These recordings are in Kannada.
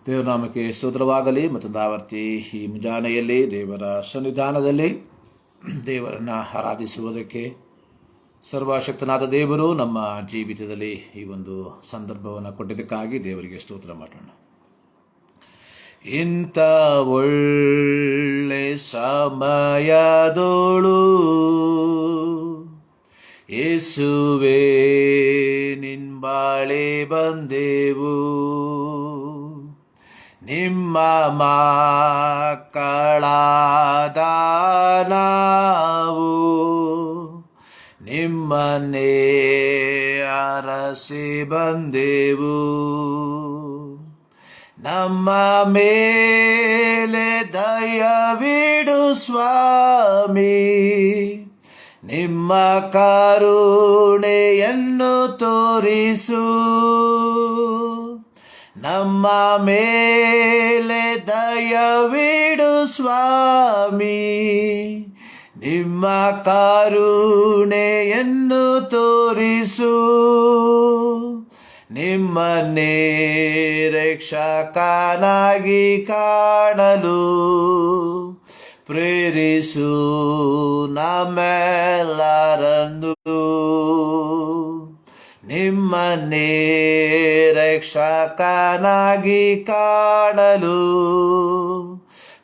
ದೇವನಾಮಕ್ಕೆ ಸ್ತೋತ್ರವಾಗಲಿ. ಮತ್ತೊಂದು ಆವರ್ತಿ ಈ ಮುಂಜಾನೆಯಲ್ಲಿ ದೇವರ ಸನ್ನಿಧಾನದಲ್ಲಿ ದೇವರನ್ನು ಆರಾಧಿಸುವುದಕ್ಕೆ ಸರ್ವಶಕ್ತನಾದ ದೇವರು ನಮ್ಮ ಜೀವಿತದಲ್ಲಿ ಈ ಒಂದು ಸಂದರ್ಭವನ್ನು ಕೊಟ್ಟಿದ್ದಕ್ಕಾಗಿ ದೇವರಿಗೆ ಸ್ತೋತ್ರ ಮಾಡೋಣ. ಇಂಥ ಒಳ್ಳೆ ಸಮಯದೋಳು ಯೇಸುವೇ ನಿನ್ಬಾಳೆ ಬಂದೆವು, ನಿಮ್ಮ ಮಕ್ಕಳಾದ ನಾವು ನಿಮ್ಮನ್ನೇ ಅರಸಿ ಬಂದೆವು. ನಮ್ಮ ಮೇಲೆ ದಯವಿಡು ಸ್ವಾಮಿ, ನಿಮ್ಮ ಕರುಣೆಯನ್ನು ತೋರಿಸು. ನಮ್ಮ ಮೇಲೆ ದಯವಿಡು ಸ್ವಾಮಿ, ನಿಮ್ಮ ಕರುಣೆಯನ್ನು ತೋರಿಸು. ನಿಮ್ಮನ್ನೇ ರಕ್ಷಕನಾಗಿ ಕಾಣಲು ಪ್ರೇರಿಸು ನಮ್ಮೆಲ್ಲರನ್ನು. ನಿಮ್ಮನ್ನೇ ರಕ್ಷಕನಾಗಿ ಕಾಣಲು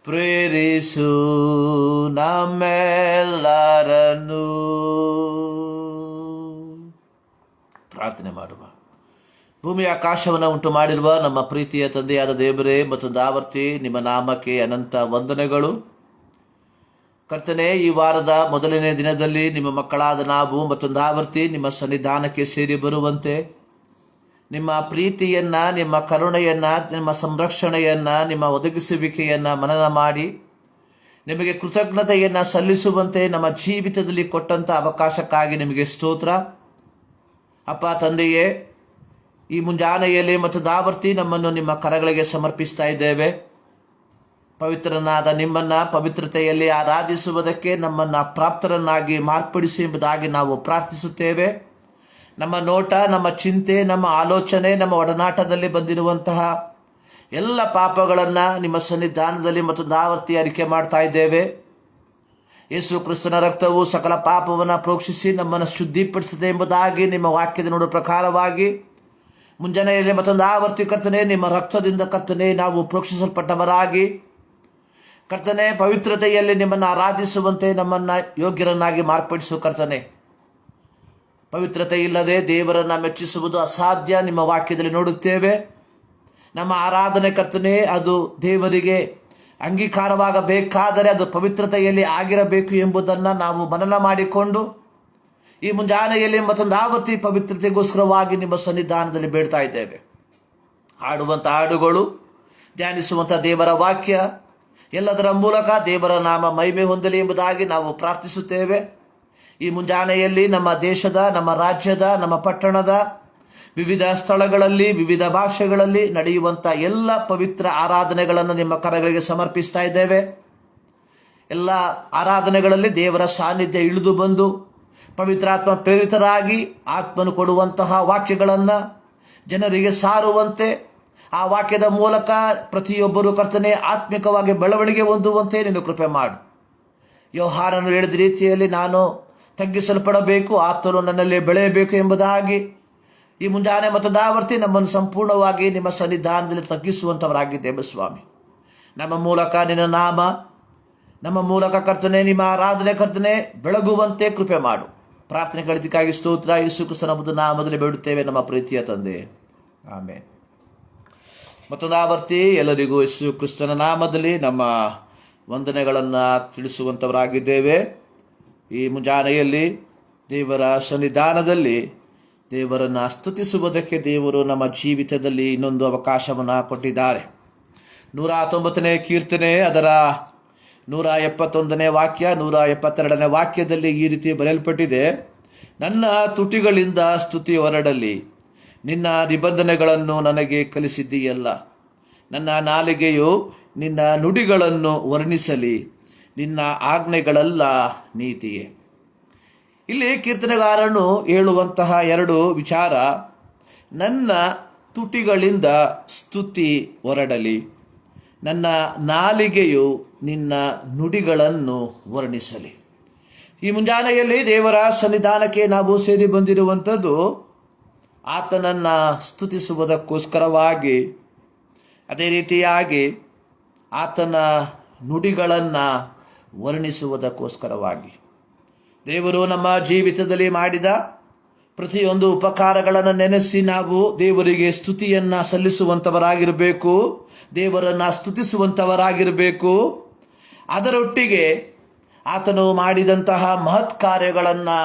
ಪ್ರೇರಿಸು ನಮ್ಮೆಲ್ಲರನ್ನು. ಪ್ರಾರ್ಥನೆ ಮಾಡುವ. ಭೂಮಿ ಆಕಾಶವನ್ನು ಉಂಟು ಮಾಡಿರುವ ನಮ್ಮ ಪ್ರೀತಿಯ ತಂದೆಯಾದ ದೇವರೇ, ಮತ್ತೊಂದು ಆವರ್ತಿ ನಿಮ್ಮ ನಾಮಕ್ಕೆ ಅನಂತ ವಂದನೆಗಳು. ಕರ್ತನೆ, ಈ ವಾರದ ಮೊದಲನೇ ದಿನದಲ್ಲಿ ನಿಮ್ಮ ಮಕ್ಕಳಾದ ನಾವು ಮತ್ತೊಂದು ಆವರ್ತಿ ನಿಮ್ಮ ಸನ್ನಿಧಾನಕ್ಕೆ ಸೇರಿ ಬರುವಂತೆ ನಿಮ್ಮ ಪ್ರೀತಿಯನ್ನ, ನಿಮ್ಮ ಕರುಣೆಯನ್ನ, ನಿಮ್ಮ ಸಂರಕ್ಷಣೆಯನ್ನ, ನಿಮ್ಮ ಒದಗಿಸುವಿಕೆಯನ್ನ ಮನನ ಮಾಡಿ ನಿಮಗೆ ಕೃತಜ್ಞತೆಯನ್ನ ಸಲ್ಲಿಸುವಂತೆ ನಮ್ಮ ಜೀವಿತದಲ್ಲಿ ಕೊಟ್ಟಂತ ಅವಕಾಶಕ್ಕಾಗಿ ನಿಮಗೆ ಸ್ತೋತ್ರ. ಅಪ್ಪ ತಂದೆಯೇ, ಈ ಮುಂಜಾನೆಯಲ್ಲಿ ಮತ್ತೊಂದು ಆವರ್ತಿ ನಮ್ಮನ್ನು ನಿಮ್ಮ ಕರಗಳಿಗೆ ಸಮರ್ಪಿಸ್ತಾ ಇದ್ದೇವೆ. ಪವಿತ್ರನಾದ ನಿಮ್ಮನ್ನ ಪವಿತ್ರತೆಯಲ್ಲಿ ಆರಾಧಿಸುವುದಕ್ಕೆ ನಮ್ಮನ್ನ ಪ್ರಾಪ್ತರನ್ನಾಗಿ ಮಾರ್ಪಡಿಸಿ ಎಂಬುದಾಗಿ ನಾವು ಪ್ರಾರ್ಥಿಸುತ್ತೇವೆ. ನಮ್ಮ ನೋಟ, ನಮ್ಮ ಚಿಂತೆ, ನಮ್ಮ ಆಲೋಚನೆ, ನಮ್ಮ ಒಡನಾಟದಲ್ಲಿ ಬಂದಿರುವಂತಹ ಎಲ್ಲ ಪಾಪಗಳನ್ನು ನಿಮ್ಮ ಸನ್ನಿಧಾನದಲ್ಲಿ ಮತ್ತೊಂದು ಆವರ್ತಿ ಅರಿಕೆ ಮಾಡ್ತಾ ಇದ್ದೇವೆ. ಯೇಸು ಕ್ರಿಸ್ತನ ರಕ್ತವು ಸಕಲ ಪಾಪವನ್ನು ಪ್ರೋಕ್ಷಿಸಿ ನಮ್ಮನ್ನು ಶುದ್ಧಿಪಡಿಸಿದೆ ಎಂಬುದಾಗಿ ನಿಮ್ಮ ವಾಕ್ಯದ ನೋಡುವ ಪ್ರಕಾರವಾಗಿ ಮುಂಜಾನೆಯಲ್ಲಿ ಮತ್ತೊಂದು ಆವರ್ತಿ ಕರ್ತನೆ, ನಿಮ್ಮ ರಕ್ತದಿಂದ ಕರ್ತನೆ ನಾವು ಪ್ರೋಕ್ಷಿಸಲ್ಪಟ್ಟವರಾಗಿ ಕರ್ತನೆ ಪವಿತ್ರತೆಯಲ್ಲಿ ನಿಮ್ಮನ್ನು ಆರಾಧಿಸುವಂತೆ ನಮ್ಮನ್ನು ಯೋಗ್ಯರನ್ನಾಗಿ ಮಾರ್ಪಡಿಸು. ಕರ್ತನೆ, ಪವಿತ್ರತೆ ಇಲ್ಲದೆ ದೇವರನ್ನು ಮೆಚ್ಚಿಸುವುದು ಅಸಾಧ್ಯ. ನಿಮ್ಮ ವಾಕ್ಯದಲ್ಲಿ ನೋಡುತ್ತೇವೆ. ನಮ್ಮ ಆರಾಧನೆ ಕರ್ತನೆ ಅದು ದೇವರಿಗೆ ಅಂಗೀಕಾರವಾಗಬೇಕಾದರೆ ಅದು ಪವಿತ್ರತೆಯಲ್ಲಿ ಆಗಿರಬೇಕು ಎಂಬುದನ್ನು ನಾವು ಮನನ ಮಾಡಿಕೊಂಡು ಈ ಮುಂಜಾನೆಯಲ್ಲಿ ಮತ್ತೊಂದು ಆವರ್ತಿ ಪವಿತ್ರತೆಗೋಸ್ಕರವಾಗಿ ನಿಮ್ಮ ಸನ್ನಿಧಾನದಲ್ಲಿ ಬೇಡ್ತಾ ಇದ್ದೇವೆ. ಹಾಡುವಂಥ ಹಾಡುಗಳು, ಧ್ಯಾನಿಸುವಂಥ ದೇವರ ವಾಕ್ಯ ಎಲ್ಲದರ ಮೂಲಕ ದೇವರ ನಾಮ ಮಹಿಮೆ ಹೊಂದಲಿ ಎಂಬುದಾಗಿ ನಾವು ಪ್ರಾರ್ಥಿಸುತ್ತೇವೆ. ಈ ಮುಂಜಾನೆಯಲ್ಲಿ ನಮ್ಮ ದೇಶದ, ನಮ್ಮ ರಾಜ್ಯದ, ನಮ್ಮ ಪಟ್ಟಣದ ವಿವಿಧ ಸ್ಥಳಗಳಲ್ಲಿ ವಿವಿಧ ಭಾಷೆಗಳಲ್ಲಿ ನಡೆಯುವಂಥ ಎಲ್ಲ ಪವಿತ್ರ ಆರಾಧನೆಗಳನ್ನು ನಿಮ್ಮ ಕರಗಳಿಗೆ ಸಮರ್ಪಿಸ್ತಾ ಇದ್ದೇವೆ. ಎಲ್ಲ ಆರಾಧನೆಗಳಲ್ಲಿ ದೇವರ ಸಾನ್ನಿಧ್ಯ ಇಳಿದು ಬಂದು ಪವಿತ್ರಾತ್ಮ ಪ್ರೇರಿತರಾಗಿ ಆತ್ಮನು ಕೊಡುವಂತಹ ವಾಕ್ಯಗಳನ್ನು ಜನರಿಗೆ ಸಾರುವಂತೆ, ಆ ವಾಕ್ಯದ ಮೂಲಕ ಪ್ರತಿಯೊಬ್ಬರು ಕರ್ತನೆ ಆತ್ಮಿಕವಾಗಿ ಬೆಳವಣಿಗೆ ಹೊಂದುವಂತೆ ನೀನು ಕೃಪೆ ಮಾಡು. ಯೋಹಾನನು ಹೇಳಿದ ರೀತಿಯಲ್ಲಿ ನಾನು ತಗ್ಗಿಸಲ್ಪಡಬೇಕು, ಆತನು ನನ್ನಲ್ಲಿ ಬೆಳೆಯಬೇಕು ಎಂಬುದಾಗಿ ಈ ಮುಂಜಾನೆ ಮತ್ತೊಂದು ಆವರ್ತಿ ನಮ್ಮನ್ನು ಸಂಪೂರ್ಣವಾಗಿ ನಿಮ್ಮ ಸನ್ನಿಧಾನದಲ್ಲಿ ತಗ್ಗಿಸುವಂಥವರಾಗಿದ್ದೇವೆ ಸ್ವಾಮಿ. ನಮ್ಮ ಮೂಲಕ ನಿನ್ನ ನಾಮ, ನಮ್ಮ ಮೂಲಕ ಕರ್ತನೆ ನಿಮ್ಮ ಆರಾಧನೆ ಕರ್ತನೆ ಬೆಳಗುವಂತೆ ಕೃಪೆ ಮಾಡು. ಪ್ರಾರ್ಥನೆ ಕಳಿದಕ್ಕಾಗಿ ಸ್ತೋತ್ರ. ಯೇಸು ಕ್ರಿಸ್ತನ ನಾಮದಲ್ಲಿ ಬೇಡುತ್ತೇವೆ ನಮ್ಮ ಪ್ರೀತಿಯ ತಂದೆ, ಆಮೆನ್. ಮತ್ತೊಂದು ಆವರ್ತಿ ಎಲ್ಲರಿಗೂ ಯೇಸು ಕ್ರಿಸ್ತನ ನಾಮದಲ್ಲಿ ನಮ್ಮ ವಂದನೆಗಳನ್ನು ತಿಳಿಸುವಂಥವರಾಗಿದ್ದೇವೆ. ಈ ಮುಂಜಾನೆಯಲ್ಲಿ ದೇವರ ಸನ್ನಿಧಾನದಲ್ಲಿ ದೇವರನ್ನು ಸ್ತುತಿಸುವುದಕ್ಕೆ ದೇವರು ನಮ್ಮ ಜೀವಿತದಲ್ಲಿ ಇನ್ನೊಂದು ಅವಕಾಶವನ್ನು ಕೊಟ್ಟಿದ್ದಾರೆ. 119ನೇ ಕೀರ್ತನೆ ಅದರ 171ನೇ ವಾಕ್ಯ, 172ನೇ ವಾಕ್ಯದಲ್ಲಿ ಈ ರೀತಿ ಬರೆಯಲ್ಪಟ್ಟಿದೆ: ನನ್ನ ತುಟಿಗಳಿಂದ ಸ್ತುತಿ ಹೊರಡಲಿ, ನಿನ್ನ ನಿಬಂಧನೆಗಳನ್ನು ನನಗೆ ಕಲಿಸಿದ್ದೀಯಲ್ಲ. ನನ್ನ ನಾಲಿಗೆಯು ನಿನ್ನ ನುಡಿಗಳನ್ನು ವರ್ಣಿಸಲಿ, ನಿನ್ನ ಆಜ್ಞೆಗಳೆಲ್ಲ ನೀತಿಯೇ. ಇಲ್ಲಿ ಕೀರ್ತನೆಗಾರನು ಹೇಳುವಂತಹ ಎರಡು ವಿಚಾರ: ನನ್ನ ತುಟಿಗಳಿಂದ ಸ್ತುತಿ ಹೊರಡಲಿ. ನನ್ನ ನಾಲಿಗೆಯು ನಿನ್ನ ನುಡಿಗಳನ್ನು ವರ್ಣಿಸಲಿ. ಈ ಮುಂಜಾನೆಯಲ್ಲಿ ದೇವರ ಸನ್ನಿಧಾನಕ್ಕೆ ನಾವು ಸೇರಿ ಬಂದಿರುವಂಥದ್ದು ಆತನನ್ನು ಸ್ತುತಿಸುವುದಕ್ಕೋಸ್ಕರವಾಗಿ, ಅದೇ ರೀತಿಯಾಗಿ ಆತನ ನುಡಿಗಳನ್ನು ವರ್ಣಿಸುವುದಕ್ಕೋಸ್ಕರವಾಗಿ. ದೇವರು ನಮ್ಮ ಜೀವಿತದಲ್ಲಿ ಮಾಡಿದ ಪ್ರತಿಯೊಂದು ಉಪಕಾರಗಳನ್ನು ನೆನೆಸಿ ನಾವು ದೇವರಿಗೆ ಸ್ತುತಿಯನ್ನು ಸಲ್ಲಿಸುವಂಥವರಾಗಿರಬೇಕು, ದೇವರನ್ನು ಸ್ತುತಿಸುವಂಥವರಾಗಿರಬೇಕು. ಅದರೊಟ್ಟಿಗೆ ಆತನು ಮಾಡಿದಂತಹ ಮಹತ್ ಕಾರ್ಯಗಳನ್ನು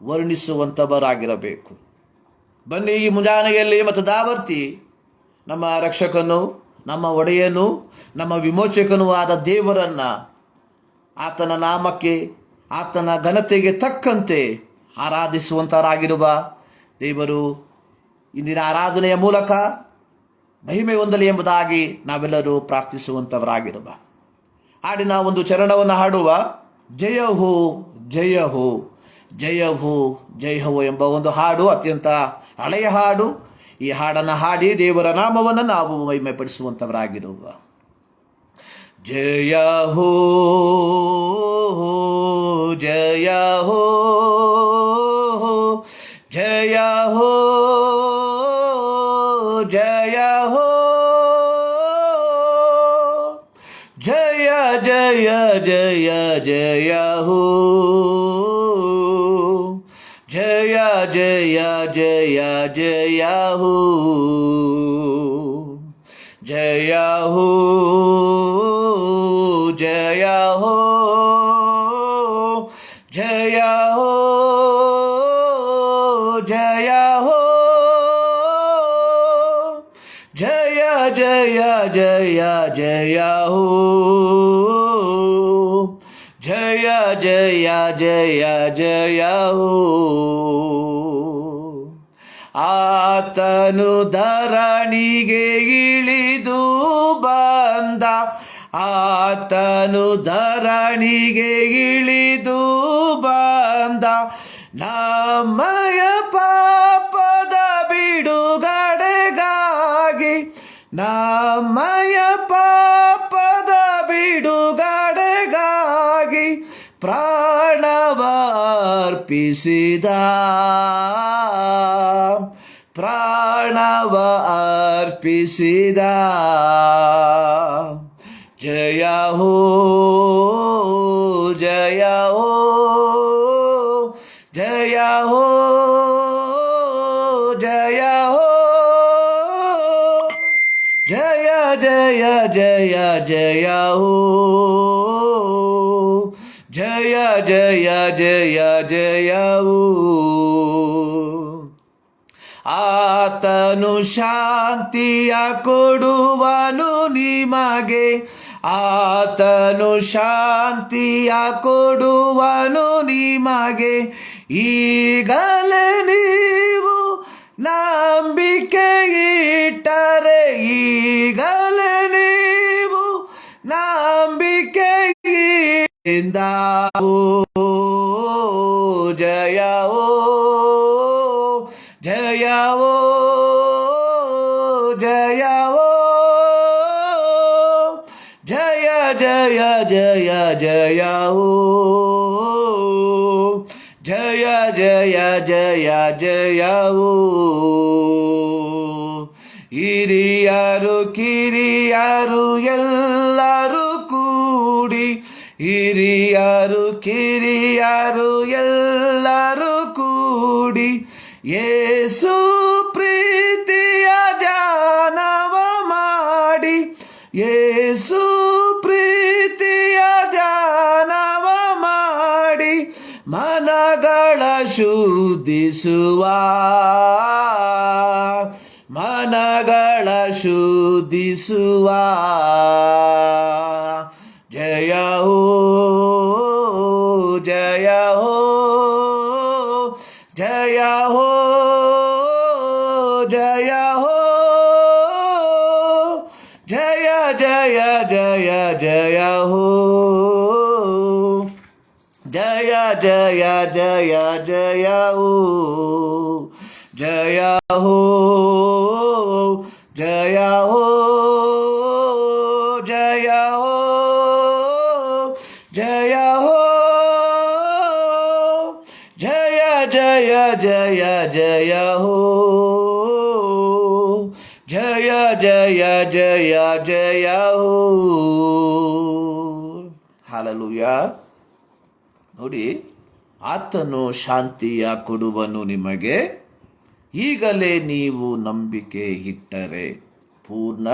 ವರ್ಣಿಸುವಂಥವರಾಗಿರಬೇಕು. ಬನ್ನಿ, ಈ ಮುಂಜಾನೆಯಲ್ಲಿ ಮತದಾವರ್ತಿ ನಮ್ಮ ರಕ್ಷಕನು, ನಮ್ಮ ಒಡೆಯನು, ನಮ್ಮ ವಿಮೋಚಕನೂ ಆದ ದೇವರನ್ನು ಆತನ ನಾಮಕ್ಕೆ, ಆತನ ಘನತೆಗೆ ತಕ್ಕಂತೆ ಆರಾಧಿಸುವಂತರಾಗಿರುವ ದೇವರು ಇಂದಿನ ಆರಾಧನೆಯ ಮೂಲಕ ಮಹಿಮೆ ಹೊಂದಲಿ ಎಂಬುದಾಗಿ ನಾವೆಲ್ಲರೂ ಪ್ರಾರ್ಥಿಸುವಂಥವರಾಗಿರುವ ಹಾಡಿನ ಒಂದು ಚರಣವನ್ನು ಹಾಡುವ. ಜಯ ಹೋ ಜಯ ಹೋ ಜಯ ಹೋ ಜಯ ಹೋ ಎಂಬ ಒಂದು ಹಾಡು ಅತ್ಯಂತ ಹಳೆಯ ಹಾಡು. ಈ ಹಾಡನ್ನು ಹಾಡಿ ದೇವರ ನಾಮವನ್ನು ನಾವು ಮಹಿಮೆ ಪಡಿಸುವಂಥವರಾಗಿರುವ. ಜಯ ಹೋ ಜಯ ಹೋ ಜಯ ಹೋ ಜಯ ಹೋ ಜಯ ಜಯ ಜಯ ಜಯ ಹೋ ಜಯ ಜಯ ಜಯ ಜಯ ಹೋ ಜಯ ಹೋ ಜಯ ಹೋ ಜಯ ಹೋ ಜಯ ಹೋ ಜಯ ಜಯ ಜಯ ಜಯ ಹೋ ಜಯ ಜಯ ಜಯ ಜಯ ಹೋ. ಆತನು ಧರಣಿಗೆ ಇಳಿದು ಬಂದ, ಆತನು ಧರಣಿಗೆ ಇಳಿದು ಬಂದ, ನಮ್ಮಯ ಪಾಪದ ಬಿಡುಗಡೆಗಾಗಿ, ನಮ್ಮಯ ಪಾಪದ ಬಿಡುಗಡೆಗಾಗಿ ಪ್ರಾಣವ ಅರ್ಪಿಸಿದ, ಪ್ರಾಣವ ಅರ್ಪಿಸಿದ. ಜಯ ಹೋ ಜಯ ಹೋ ಜಯ ಹೋ ಜಯ ಹೋ ಜಯ ಜಯ ಜಯ ಜಯ ಹೋ ಜಯ ಜಯ ಜಯ ಜಯ ಹೋ. ಆತನು ಶಾಂತಿಯ ಕೊಡುವನು ನಿಮಗೆ, ಆತನು ಶಾಂತಿಯ ಕೊಡುವನು ನಿಮಗೆ. ಈಗಲೇ ನೀವು ನಂಬಿಕೆ ಇಟ್ಟರೆ, ಈಗಲೇ ನೀವು ನಂಬಿಕೆ ಇಂದ ಜಯ ಓ ಜಯ ಓ ಜಯ ಓ ಜಯ ಜಯ ಜಯ ಜಯ ಓ ಜಯ ಜಯ ಜಯ ಜಯ ಓ. ಹಿರಿಯರು ಕಿರಿಯರು ಎಲ್ಲರೂ ಕೂಡಿ, ಹಿರಿಯರು ಕಿರಿಯರು ಎಲ್ಲರೂ ಕೂಡಿ ಯೇಸು ಪ್ರೀತಿಯ ಧ್ಯಾನವ ಮಾಡಿ, ಯೇಸು ಪ್ರೀತಿಯ ಧ್ಯಾನವ ಮಾಡಿ ಮನಗಳ ಶುದ್ಧಿಸುವ, ಮನಗಳ ಶುದ್ಧಿಸುವ. ಜಯ ಹೋ ಜಯ ಹೋ ಜಯ ಹೋ ಜಯ ಹೋ ಜಯ ಜಯ ಜಯ ಜಯ ಹೋ ಜಯ ಜಯ ಜಯ ಜಯ ಹೋ ಜಯ ಹೋ ಜಯ ಹೋ, ಜಯ ಜಯ ಜಯ ಜಯ ಹೋ. ಹಲ್ಲೆಲೂಯಾ. ನೋಡಿ, ಆತನು ಶಾಂತಿಯ ಕೊಡುವನು ನಿಮಗೆ, ಈಗಲೇ ನೀವು ನಂಬಿಕೆ ಇಟ್ಟರೆ ಪೂರ್ಣ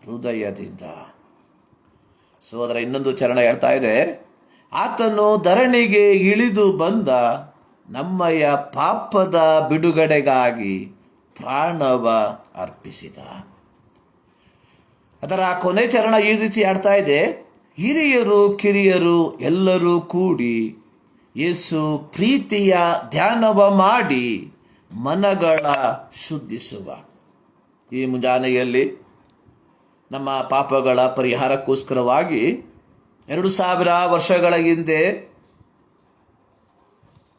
ಹೃದಯದಿಂದ. ಸೋದರ, ಇನ್ನೊಂದು ಚರಣ ಹೇಳ್ತಾ ಇದೆ, ಆತನು ಧರಣಿಗೆ ಇಳಿದು ಬಂದ ನಮ್ಮಯ ಪಾಪದ ಬಿಡುಗಡೆಗಾಗಿ ಪ್ರಾಣವ ಅರ್ಪಿಸಿದ. ಅದರ ಕೊನೆ ಚರಣ ಈ ರೀತಿ ಆಡ್ತಾ ಇದೆ, ಹಿರಿಯರು ಕಿರಿಯರು ಎಲ್ಲರೂ ಕೂಡಿ ಯೇಸು ಪ್ರೀತಿಯ ಧ್ಯಾನವ ಮಾಡಿ ಮನಗಳ ಶುದ್ಧಿಸುವ. ಈ ಮುಂಜಾನೆಯಲ್ಲಿ ನಮ್ಮ ಪಾಪಗಳ ಪರಿಹಾರಕ್ಕೋಸ್ಕರವಾಗಿ 2000 ವರ್ಷಗಳ ಹಿಂದೆ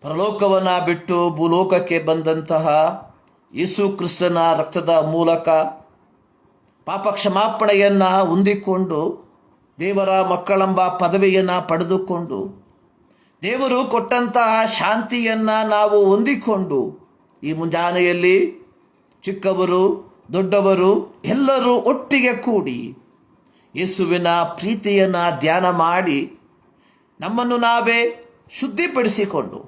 ಪರಲೋಕವನ್ನು ಬಿಟ್ಟು ಭೂಲೋಕಕ್ಕೆ ಬಂದಂತಹ ಯೇಸು ಕ್ರಿಸ್ತನ ರಕ್ತದ ಮೂಲಕ ಪಾಪ ಕ್ಷಮಾಪಣೆಯನ್ನು ಹೊಂದಿಕೊಂಡು ದೇವರ ಮಕ್ಕಳೆಂಬ ಪದವಿಯನ್ನು ಪಡೆದುಕೊಂಡು ದೇವರು ಕೊಟ್ಟಂತಹ ಶಾಂತಿಯನ್ನು ನಾವು ಹೊಂದಿಕೊಂಡು ಈ ಮುಂಜಾನೆಯಲ್ಲಿ ಚಿಕ್ಕವರು ದೊಡ್ಡವರು ಎಲ್ಲರೂ ಒಟ್ಟಿಗೆ ಕೂಡಿ ಯೇಸುವಿನ ಪ್ರೀತಿಯನ್ನು ಧ್ಯಾನ ಮಾಡಿ ನಮ್ಮನ್ನು ನಾವೇ ಶುದ್ಧಿಪಡಿಸಿಕೊಂಡು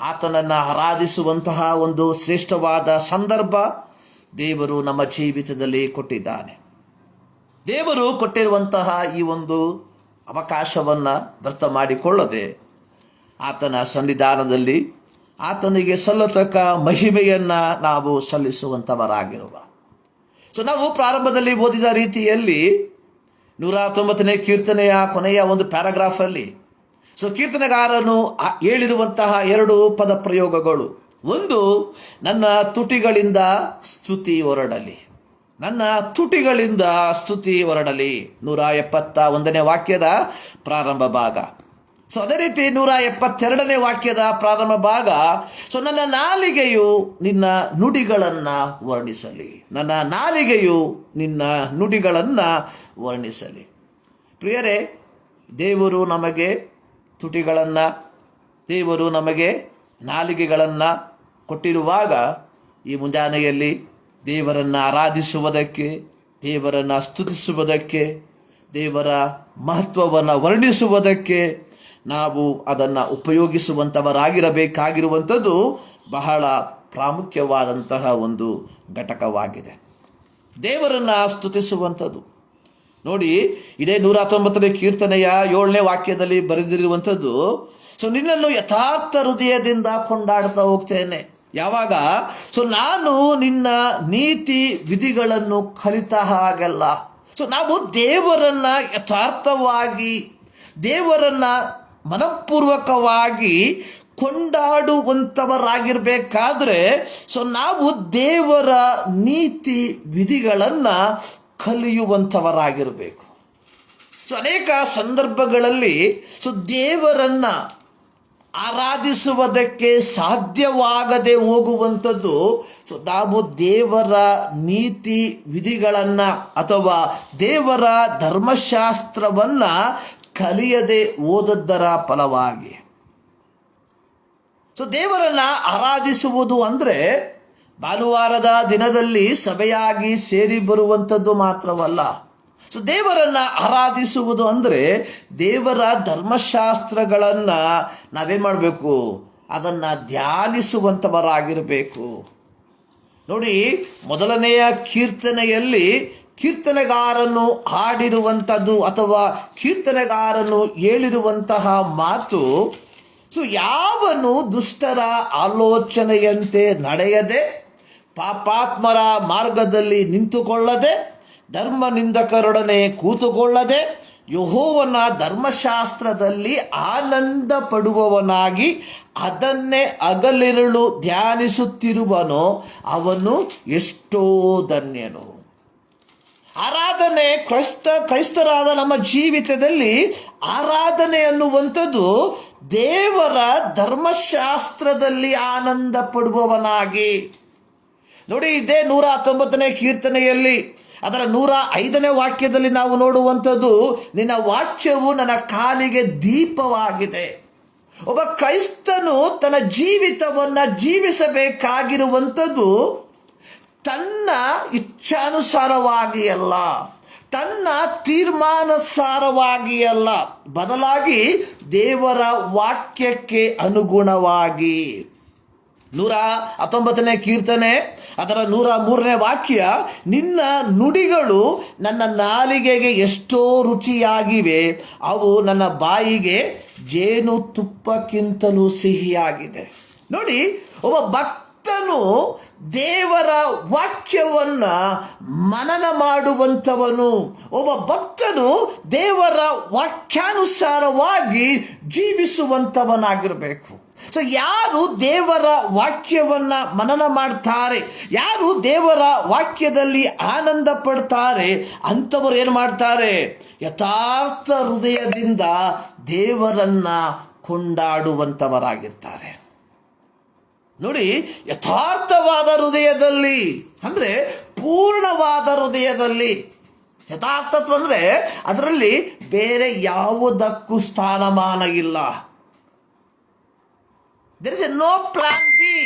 ಆತನನ್ನು ಆರಾಧಿಸುವಂತಹ ಒಂದು ಶ್ರೇಷ್ಠವಾದ ಸಂದರ್ಭ ದೇವರು ನಮ್ಮ ಜೀವಿತದಲ್ಲಿ ಕೊಟ್ಟಿದ್ದಾನೆ. ದೇವರು ಕೊಟ್ಟಿರುವಂತಹ ಈ ಒಂದು ಅವಕಾಶವನ್ನು ವ್ಯರ್ಥ ಮಾಡಿಕೊಳ್ಳದೆ ಆತನ ಸನ್ನಿಧಾನದಲ್ಲಿ ಆತನಿಗೆ ಸಲ್ಲತಕ್ಕ ಮಹಿಮೆಯನ್ನು ನಾವು ಸಲ್ಲಿಸುವಂಥವರಾಗಿರುವ. ನಾವು ಪ್ರಾರಂಭದಲ್ಲಿ ಓದಿದ ರೀತಿಯಲ್ಲಿ 119ನೇ ಕೀರ್ತನೆಯ ಕೊನೆಯ ಒಂದು ಪ್ಯಾರಾಗ್ರಾಫಲ್ಲಿ ಕೀರ್ತನೆಗಾರನು ಹೇಳಿರುವಂತಹ 2 ಪದ ಪ್ರಯೋಗಗಳು. ಒಂದು, ನನ್ನ ತುಟಿಗಳಿಂದ ಸ್ತುತಿ ಹೊರಡಲಿ, ನನ್ನ ತುಟಿಗಳಿಂದ ಸ್ತುತಿ ಹೊರಡಲಿ, 171ನೇ ವಾಕ್ಯದ ಪ್ರಾರಂಭ ಭಾಗ. ಅದೇ ರೀತಿ 172ನೇ ವಾಕ್ಯದ ಪ್ರಾರಂಭ ಭಾಗ, ನನ್ನ ನಾಲಿಗೆಯು ನಿನ್ನ ನುಡಿಗಳನ್ನು ವರ್ಣಿಸಲಿ, ನನ್ನ ನಾಲಿಗೆಯು ನಿನ್ನ ನುಡಿಗಳನ್ನು ವರ್ಣಿಸಲಿ. ಪ್ರಿಯರೇ, ದೇವರು ನಮಗೆ ತುಟಿಗಳನ್ನು, ದೇವರು ನಮಗೆ ನಾಲಿಗೆಗಳನ್ನು ಕೊಟ್ಟಿರುವಾಗ ಈ ಮುಂಜಾನೆಯಲ್ಲಿ ದೇವರನ್ನು ಆರಾಧಿಸುವುದಕ್ಕೆ, ದೇವರನ್ನು ಸ್ತುತಿಸುವುದಕ್ಕೆ, ದೇವರ ಮಹತ್ವವನ್ನು ವರ್ಣಿಸುವುದಕ್ಕೆ ನಾವು ಅದನ್ನು ಉಪಯೋಗಿಸುವಂಥವರಾಗಿರಬೇಕಾಗಿರುವಂಥದ್ದು ಬಹಳ ಪ್ರಾಮುಖ್ಯವಾದಂತಹ ಒಂದು ಘಟಕವಾಗಿದೆ. ದೇವರನ್ನು ಸ್ತುತಿಸುವಂಥದ್ದು ನೋಡಿ, ಇದೇ 119ನೇ ಕೀರ್ತನೆಯ 7ನೇ ವಾಕ್ಯದಲ್ಲಿ ಬರೆದಿರುವಂಥದ್ದು, ನಿನ್ನನ್ನು ಯಥಾರ್ಥ ಹೃದಯದಿಂದ ಕೊಂಡಾಡ್ತಾ ಹೋಗ್ತೇನೆ. ಯಾವಾಗ? ನಾನು ನಿನ್ನ ನೀತಿ ವಿಧಿಗಳನ್ನು ಕಲಿತ ಹಾಗಲ್ಲ. ನಾವು ದೇವರನ್ನ ಯಥಾರ್ಥವಾಗಿ, ದೇವರನ್ನ ಮನಪೂರ್ವಕವಾಗಿ ಕೊಂಡಾಡುವಂಥವರಾಗಿರ್ಬೇಕಾದ್ರೆ ನಾವು ದೇವರ ನೀತಿ ವಿಧಿಗಳನ್ನು ಕಲಿಯುವಂಥವರಾಗಿರಬೇಕು. ಅನೇಕ ಸಂದರ್ಭಗಳಲ್ಲಿ ದೇವರನ್ನ ಆರಾಧಿಸುವುದಕ್ಕೆ ಸಾಧ್ಯವಾಗದೆ ಹೋಗುವಂಥದ್ದು ನಾವು ದೇವರ ನೀತಿ ವಿಧಿಗಳನ್ನು ಅಥವಾ ದೇವರ ಧರ್ಮಶಾಸ್ತ್ರವನ್ನು ಕಲಿಯದೆ ಓದದ್ದರ ಫಲವಾಗಿ. ದೇವರನ್ನ ಆರಾಧಿಸುವುದು ಅಂದರೆ ಭಾನುವಾರದ ದಿನದಲ್ಲಿ ಸಭೆಯಾಗಿ ಸೇರಿ ಬರುವಂಥದ್ದು ಮಾತ್ರವಲ್ಲ. ದೇವರನ್ನ ಆರಾಧಿಸುವುದು ಅಂದರೆ ದೇವರ ಧರ್ಮಶಾಸ್ತ್ರಗಳನ್ನು ನಾವೇನು ಮಾಡಬೇಕು? ಅದನ್ನು ಧ್ಯಾನಿಸುವಂಥವರಾಗಿರಬೇಕು. ನೋಡಿ, ಮೊದಲನೆಯ ಕೀರ್ತನೆಯಲ್ಲಿ ಕೀರ್ತನೆಗಾರನು ಹಾಡಿರುವಂಥದ್ದು ಅಥವಾ ಕೀರ್ತನೆಗಾರನು ಹೇಳಿರುವಂತಹ ಮಾತು, ಯಾವನು ದುಷ್ಟರ ಆಲೋಚನೆಯಂತೆ ನಡೆಯದೆ, ಪಾಪಾತ್ಮರ ಮಾರ್ಗದಲ್ಲಿ ನಿಂತುಕೊಳ್ಳದೆ, ಧರ್ಮ ನಿಂದಕರೊಡನೆ ಕೂತುಕೊಳ್ಳದೆ, ಯೆಹೋವನ ಧರ್ಮಶಾಸ್ತ್ರದಲ್ಲಿ ಆನಂದ ಪಡುವವನಾಗಿ ಅದನ್ನೇ ಹಗಲಿರುಳು ಧ್ಯಾನಿಸುತ್ತಿರುವನೋ ಅವನು ಎಷ್ಟೋ ಧನ್ಯನು. ಆರಾಧನೆ, ಕ್ರೈಸ್ತರಾದ ನಮ್ಮ ಜೀವಿತದಲ್ಲಿ ಆರಾಧನೆ ಅನ್ನುವಂಥದ್ದು ದೇವರ ಧರ್ಮಶಾಸ್ತ್ರದಲ್ಲಿ ಆನಂದ ಪಡುವವನಾಗಿ. ನೋಡಿ, ಇದೇ 119ನೇ ಕೀರ್ತನೆಯಲ್ಲಿ ಅದರ 105ನೇ ವಾಕ್ಯದಲ್ಲಿ ನಾವು ನೋಡುವಂಥದ್ದು, ನಿನ್ನ ವಾಕ್ಯವು ನನ್ನ ಕಾಲಿಗೆ ದೀಪವಾಗಿದೆ. ಒಬ್ಬ ಕ್ರೈಸ್ತನು ತನ್ನ ಜೀವಿತವನ್ನು ಜೀವಿಸಬೇಕಾಗಿರುವಂಥದ್ದು ತನ್ನ ಇಚ್ಛಾನುಸಾರವಾಗಿ ಅಲ್ಲ, ತನ್ನ ತೀರ್ಮಾನುಸಾರವಾಗಿ ಅಲ್ಲ, ಬದಲಾಗಿ ದೇವರ ವಾಕ್ಯಕ್ಕೆ ಅನುಗುಣವಾಗಿ. 119ನೇ ಕೀರ್ತನೆ ಅದರ 103ನೇ ವಾಕ್ಯ, ನಿನ್ನ ನುಡಿಗಳು ನನ್ನ ನಾಲಿಗೆಗೆ ಎಷ್ಟೋ ರುಚಿಯಾಗಿವೆ, ಅವು ನನ್ನ ಬಾಯಿಗೆ ಜೇನು ತುಪ್ಪಕ್ಕಿಂತಲೂ ಸಿಹಿಯಾಗಿದೆ. ನೋಡಿ, ಒಬ್ಬ ಭಕ್ತನು ದೇವರ ವಾಕ್ಯವನ್ನ ಮನನ ಮಾಡುವಂಥವನು. ಒಬ್ಬ ಭಕ್ತನು ದೇವರ ವಾಕ್ಯಾನುಸಾರವಾಗಿ ಜೀವಿಸುವಂಥವನಾಗಿರಬೇಕು. ಸೊ ಯಾರು ದೇವರ ವಾಕ್ಯವನ್ನ ಮನನ ಮಾಡ್ತಾರೆ, ಯಾರು ದೇವರ ವಾಕ್ಯದಲ್ಲಿ ಆನಂದ ಪಡ್ತಾರೆ, ಅಂಥವರು ಏನು ಮಾಡ್ತಾರೆ? ಯಥಾರ್ಥ ಹೃದಯದಿಂದ ದೇವರನ್ನ ಕೊಂಡಾಡುವಂಥವರಾಗಿರ್ತಾರೆ. ನೋಡಿ, ಯಥಾರ್ಥವಾದ ಹೃದಯದಲ್ಲಿ ಅಂದ್ರೆ ಪೂರ್ಣವಾದ ಹೃದಯದಲ್ಲಿ. ಯಥಾರ್ಥತ್ವ ಅಂದ್ರೆ ಅದರಲ್ಲಿ ಬೇರೆ ಯಾವುದಕ್ಕೂ ಸ್ಥಾನಮಾನ ಇಲ್ಲ. There is a no plan B.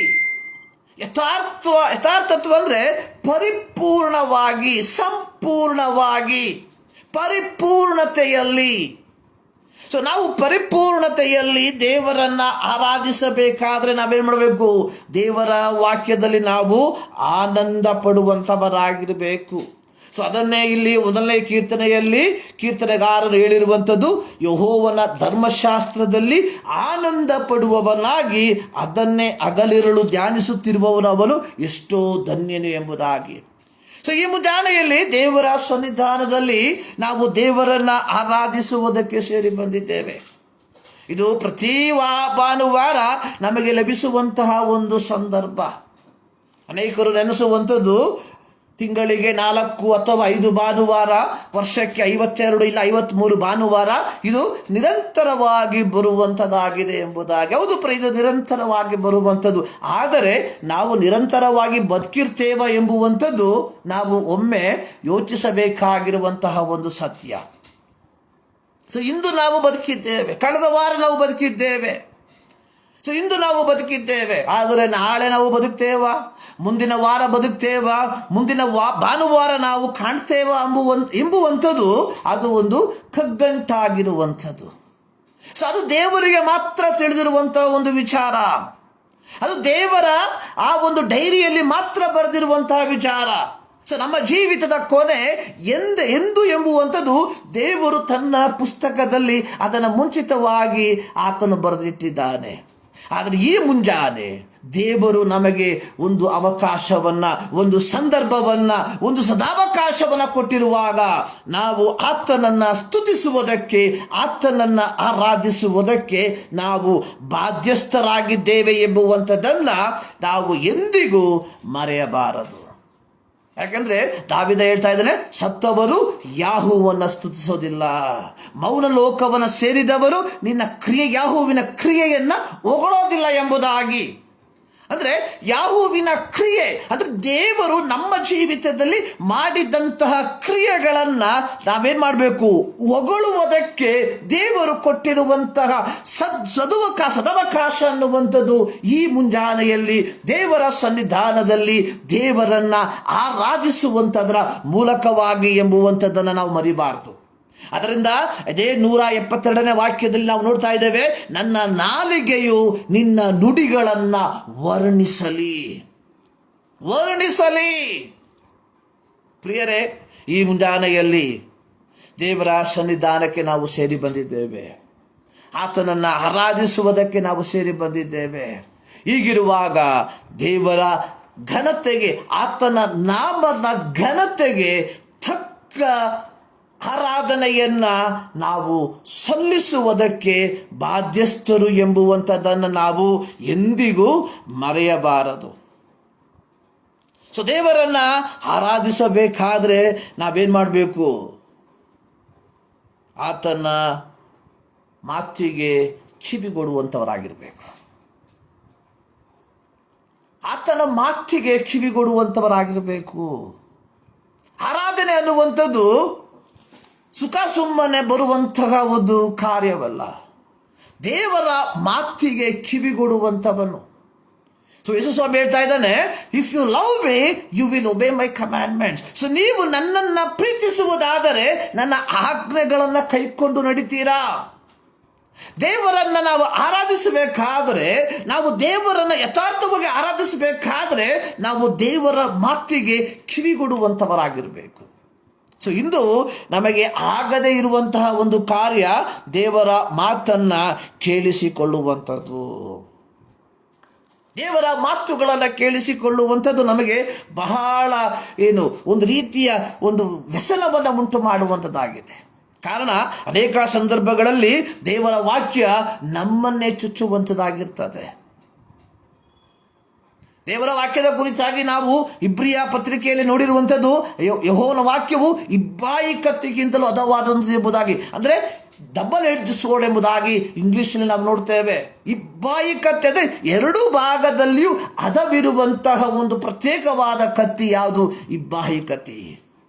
ಯಥಾರ್ಥತ್ವ ಅಂದ್ರೆ ಪರಿಪೂರ್ಣವಾಗಿ, ಸಂಪೂರ್ಣವಾಗಿ, ಪರಿಪೂರ್ಣತೆಯಲ್ಲಿ. ಸೊ ನಾವು ಪರಿಪೂರ್ಣತೆಯಲ್ಲಿ ದೇವರನ್ನ ಆರಾಧಿಸಬೇಕಾದ್ರೆ ನಾವೇನು ಮಾಡಬೇಕು? ದೇವರ ವಾಕ್ಯದಲ್ಲಿ ನಾವು ಆನಂದ ಪಡುವಂಥವರಾಗಿರಬೇಕು. ಸೊ ಅದನ್ನೇ ಇಲ್ಲಿ 1ನೇ ಕೀರ್ತನೆಯಲ್ಲಿ ಕೀರ್ತನೆಗಾರರು ಹೇಳಿರುವಂಥದ್ದು, ಯೆಹೋವನ ಧರ್ಮಶಾಸ್ತ್ರದಲ್ಲಿ ಆನಂದ ಪಡುವವನಾಗಿ ಅದನ್ನೇ ಹಗಲಿರುಳು ಧ್ಯಾನಿಸುತ್ತಿರುವವನು ಅವನು ಎಷ್ಟೋ ಧನ್ಯನು ಎಂಬುದಾಗಿ. ಸೊ ಈ ಮುಂಜಾನೆಯಲ್ಲಿ ದೇವರ ಸನ್ನಿಧಾನದಲ್ಲಿ ನಾವು ದೇವರನ್ನ ಆರಾಧಿಸುವುದಕ್ಕೆ ಸೇರಿ ಬಂದಿದ್ದೇವೆ. ಇದು ಪ್ರತಿ ಭಾನುವಾರ ನಮಗೆ ಲಭಿಸುವಂತಹ ಒಂದು ಸಂದರ್ಭ. ಅನೇಕರು ನೆನೆಸುವಂಥದ್ದು ತಿಂಗಳಿಗೆ 4 ಅಥವಾ 5 ಭಾನುವಾರ, ವರ್ಷಕ್ಕೆ 52 ಇಲ್ಲ 53 ಭಾನುವಾರ ಇದು ನಿರಂತರವಾಗಿ ಬರುವಂಥದ್ದಾಗಿದೆ ಎಂಬುದಾಗಿ. ಹೌದು, ಇದು ನಿರಂತರವಾಗಿ ಬರುವಂಥದ್ದು. ಆದರೆ ನಾವು ನಿರಂತರವಾಗಿ ಬದುಕಿರ್ತೇವ ಎಂಬುವಂಥದ್ದು ನಾವು ಒಮ್ಮೆ ಯೋಚಿಸಬೇಕಾಗಿರುವಂತಹ ಒಂದು ಸತ್ಯ. ಸೊ ಇಂದು ನಾವು ಬದುಕಿದ್ದೇವೆ, ಕಳೆದ ವಾರ ನಾವು ಬದುಕಿದ್ದೇವೆ. ಸೊ ಇಂದು ನಾವು ಬದುಕಿದ್ದೇವೆ, ಆದರೆ ನಾಳೆ ನಾವು ಬದುಕ್ತೇವಾ? ಮುಂದಿನ ವಾರ ಬದುಕ್ತೇವ? ಮುಂದಿನ ಭಾನುವಾರ ನಾವು ಕಾಣ್ತೇವ ಎಂಬುವಂಥದ್ದು ಅದು ಒಂದು ಕಗ್ಗಂಟಾಗಿರುವಂಥದ್ದು. ಸೊ ಅದು ದೇವರಿಗೆ ಮಾತ್ರ ತಿಳಿದಿರುವಂತಹ ಒಂದು ವಿಚಾರ. ಅದು ದೇವರ ಆ ಒಂದು ಡೈರಿಯಲ್ಲಿ ಮಾತ್ರ ಬರೆದಿರುವಂತಹ ವಿಚಾರ. ಸೊ ನಮ್ಮ ಜೀವಿತದ ಕೊನೆ ಎಂದು ಎಂಬುವಂಥದ್ದು ದೇವರು ತನ್ನ ಪುಸ್ತಕದಲ್ಲಿ ಅದನ್ನು ಮುಂಚಿತವಾಗಿ ಆತನು ಬರೆದಿಟ್ಟಿದ್ದಾನೆ. ಆದರೆ ಈ ಮುಂಜಾನೆ ದೇವರು ನಮಗೆ ಒಂದು ಅವಕಾಶವನ್ನ, ಒಂದು ಸಂದರ್ಭವನ್ನ, ಒಂದು ಸದಾವಕಾಶವನ್ನ ಕೊಟ್ಟಿರುವಾಗ ನಾವು ಆತನನ್ನ ಸ್ತುತಿಸುವುದಕ್ಕೆ, ಆತನನ್ನ ಆರಾಧಿಸುವುದಕ್ಕೆ ನಾವು ಬಾಧ್ಯಸ್ಥರಾಗಿದ್ದೇವೆ ಎಂಬುವಂಥದ್ದನ್ನ ನಾವು ಎಂದಿಗೂ ಮರೆಯಬಾರದು. ಯಾಕಂದ್ರೆ ದಾವೀದ ಹೇಳ್ತಾ ಇದ್ದಾನೆ, ಸತ್ತವರು ಯಾಹುವನ್ನ ಸ್ತುತಿಸೋದಿಲ್ಲ, ಮೌನ ಲೋಕವನ್ನ ಸೇರಿದವರು ನಿನ್ನ ಯಾಹುವಿನ ಕ್ರಿಯೆಯನ್ನ ಹೊಗಳೋದಿಲ್ಲ ಎಂಬುದಾಗಿ. ಅಂದ್ರೆ ಯಾಹುವಿನ ಕ್ರಿಯೆ ಅಂದ್ರೆ ದೇವರು ನಮ್ಮ ಜೀವಿತದಲ್ಲಿ ಮಾಡಿದಂತಹ ಕ್ರಿಯೆಗಳನ್ನ ನಾವೇನ್ ಮಾಡಬೇಕು? ಹೊಗಳುವುದಕ್ಕೆ ದೇವರು ಕೊಟ್ಟಿರುವಂತಹ ಸದವಕಾಶ ಅನ್ನುವಂಥದ್ದು ಈ ಮುಂಜಾನೆಯಲ್ಲಿ ದೇವರ ಸನ್ನಿಧಾನದಲ್ಲಿ ದೇವರನ್ನ ಆರಾಧಿಸುವಂಥದ್ರ ಮೂಲಕವಾಗಿ ಎಂಬುವಂಥದ್ದನ್ನು ನಾವು ಮರಿಬಾರದು. ಅದರಿಂದ ಅದೇ 172ನೇ ವಾಕ್ಯದಲ್ಲಿ ನಾವು ನೋಡ್ತಾ ಇದ್ದೇವೆ, ನನ್ನ ನಾಲಿಗೆಯು ನಿನ್ನ ನುಡಿಗಳನ್ನ ವರ್ಣಿಸಲಿ. ಪ್ರಿಯರೇ, ಈ ಮುಂಜಾನೆಯಲ್ಲಿ ದೇವರ ಸನ್ನಿಧಾನಕ್ಕೆ ನಾವು ಸೇರಿ ಬಂದಿದ್ದೇವೆ, ಆತನನ್ನ ಆರಾಧಿಸುವುದಕ್ಕೆ ನಾವು ಸೇರಿ ಬಂದಿದ್ದೇವೆ. ಹೀಗಿರುವಾಗ ದೇವರ ಘನತೆಗೆ, ಆತನ ನಾಮದ ಘನತೆಗೆ ತಕ್ಕ ಆರಾಧನೆಯನ್ನ ನಾವು ಸಲ್ಲಿಸುವುದಕ್ಕೆ ಬಾಧ್ಯಸ್ಥರು ಎಂಬುವಂಥದ್ದನ್ನು ನಾವು ಎಂದಿಗೂ ಮರೆಯಬಾರದು. ಸೊ ದೇವರನ್ನ ಆರಾಧಿಸಬೇಕಾದ್ರೆ ನಾವೇನ್ ಮಾಡಬೇಕು? ಆತನ ಮಾತಿಗೆ ಕಿವಿಗೊಡುವಂಥವರಾಗಿರ್ಬೇಕು. ಆತನ ಮಾತಿಗೆ ಕಿವಿಗೊಡುವಂಥವರಾಗಿರಬೇಕು. ಆರಾಧನೆ ಅನ್ನುವಂಥದ್ದು ಸುಖ ಸುಮ್ಮನೆ ಬರುವಂತಹ ಒಂದು ಕಾರ್ಯವಲ್ಲ. ದೇವರ ಮಾತಿಗೆ ಕಿವಿಗೊಡುವಂಥವನು. ಸೊ ಯೇಸುಸ್ವಾಮಿ ಹೇಳ್ತಾ ಇದ್ದಾನೆ, if you love me you will obey my commandments. So ನೀವು ನನ್ನನ್ನು ಪ್ರೀತಿಸುವುದಾದರೆ ನನ್ನ ಆಜ್ಞೆಗಳನ್ನು ಕೈಕೊಂಡು ನಡಿತೀರಾ. ದೇವರನ್ನ ನಾವು ಆರಾಧಿಸಬೇಕಾದ್ರೆ, ನಾವು ದೇವರನ್ನ ಯಥಾರ್ಥವಾಗಿ ಆರಾಧಿಸಬೇಕಾದ್ರೆ ನಾವು ದೇವರ ಮಾತಿಗೆ ಕಿವಿಗೊಡುವಂಥವರಾಗಿರಬೇಕು. ಸೊ ಇಂದು ನಮಗೆ ಆಗದೇ ಇರುವಂತಹ ಒಂದು ಕಾರ್ಯ ದೇವರ ಮಾತನ್ನ ಕೇಳಿಸಿಕೊಳ್ಳುವಂಥದ್ದು. ದೇವರ ಮಾತುಗಳನ್ನು ಕೇಳಿಸಿಕೊಳ್ಳುವಂಥದ್ದು ನಮಗೆ ಬಹಳ ಒಂದು ರೀತಿಯ ಒಂದು ವ್ಯಸನವನ್ನು ಉಂಟು ಮಾಡುವಂಥದ್ದಾಗಿದೆ. ಕಾರಣ ಅನೇಕ ಸಂದರ್ಭಗಳಲ್ಲಿ ದೇವರ ವಾಕ್ಯ ನಮ್ಮನ್ನೇ ಚುಚ್ಚುವಂಥದ್ದಾಗಿರ್ತದೆ. ದೇವರ ವಾಕ್ಯದ ಕುರಿತಾಗಿ ನಾವು ಇಬ್ರಿಯ ಪತ್ರಿಕೆಯಲ್ಲಿ ನೋಡಿರುವಂಥದ್ದು, ಯೆಹೋವನ ವಾಕ್ಯವು ಇಬ್ಬಾಯಿ ಕತ್ತಿಗಿಂತಲೂ ಹದವಾದಂಥದ್ದು ಎಂಬುದಾಗಿ, ಅಂದರೆ ಡಬಲ್ ಎಡ್ಜ್ ಸ್ವೋರ್ಡ್ ಎಂಬುದಾಗಿ ಇಂಗ್ಲಿಷ್ನಲ್ಲಿ ನಾವು ನೋಡ್ತೇವೆ. ಇಬ್ಬಾಯಿ ಕತ್ತಿ ಅಂದರೆ ಎರಡೂ ಭಾಗದಲ್ಲಿಯೂ ಹದವಿರುವಂತಹ ಒಂದು ಪ್ರತ್ಯೇಕವಾದ ಕತ್ತಿ ಯಾವುದು? ಇಬ್ಬಾಯಿ ಕತ್ತಿ.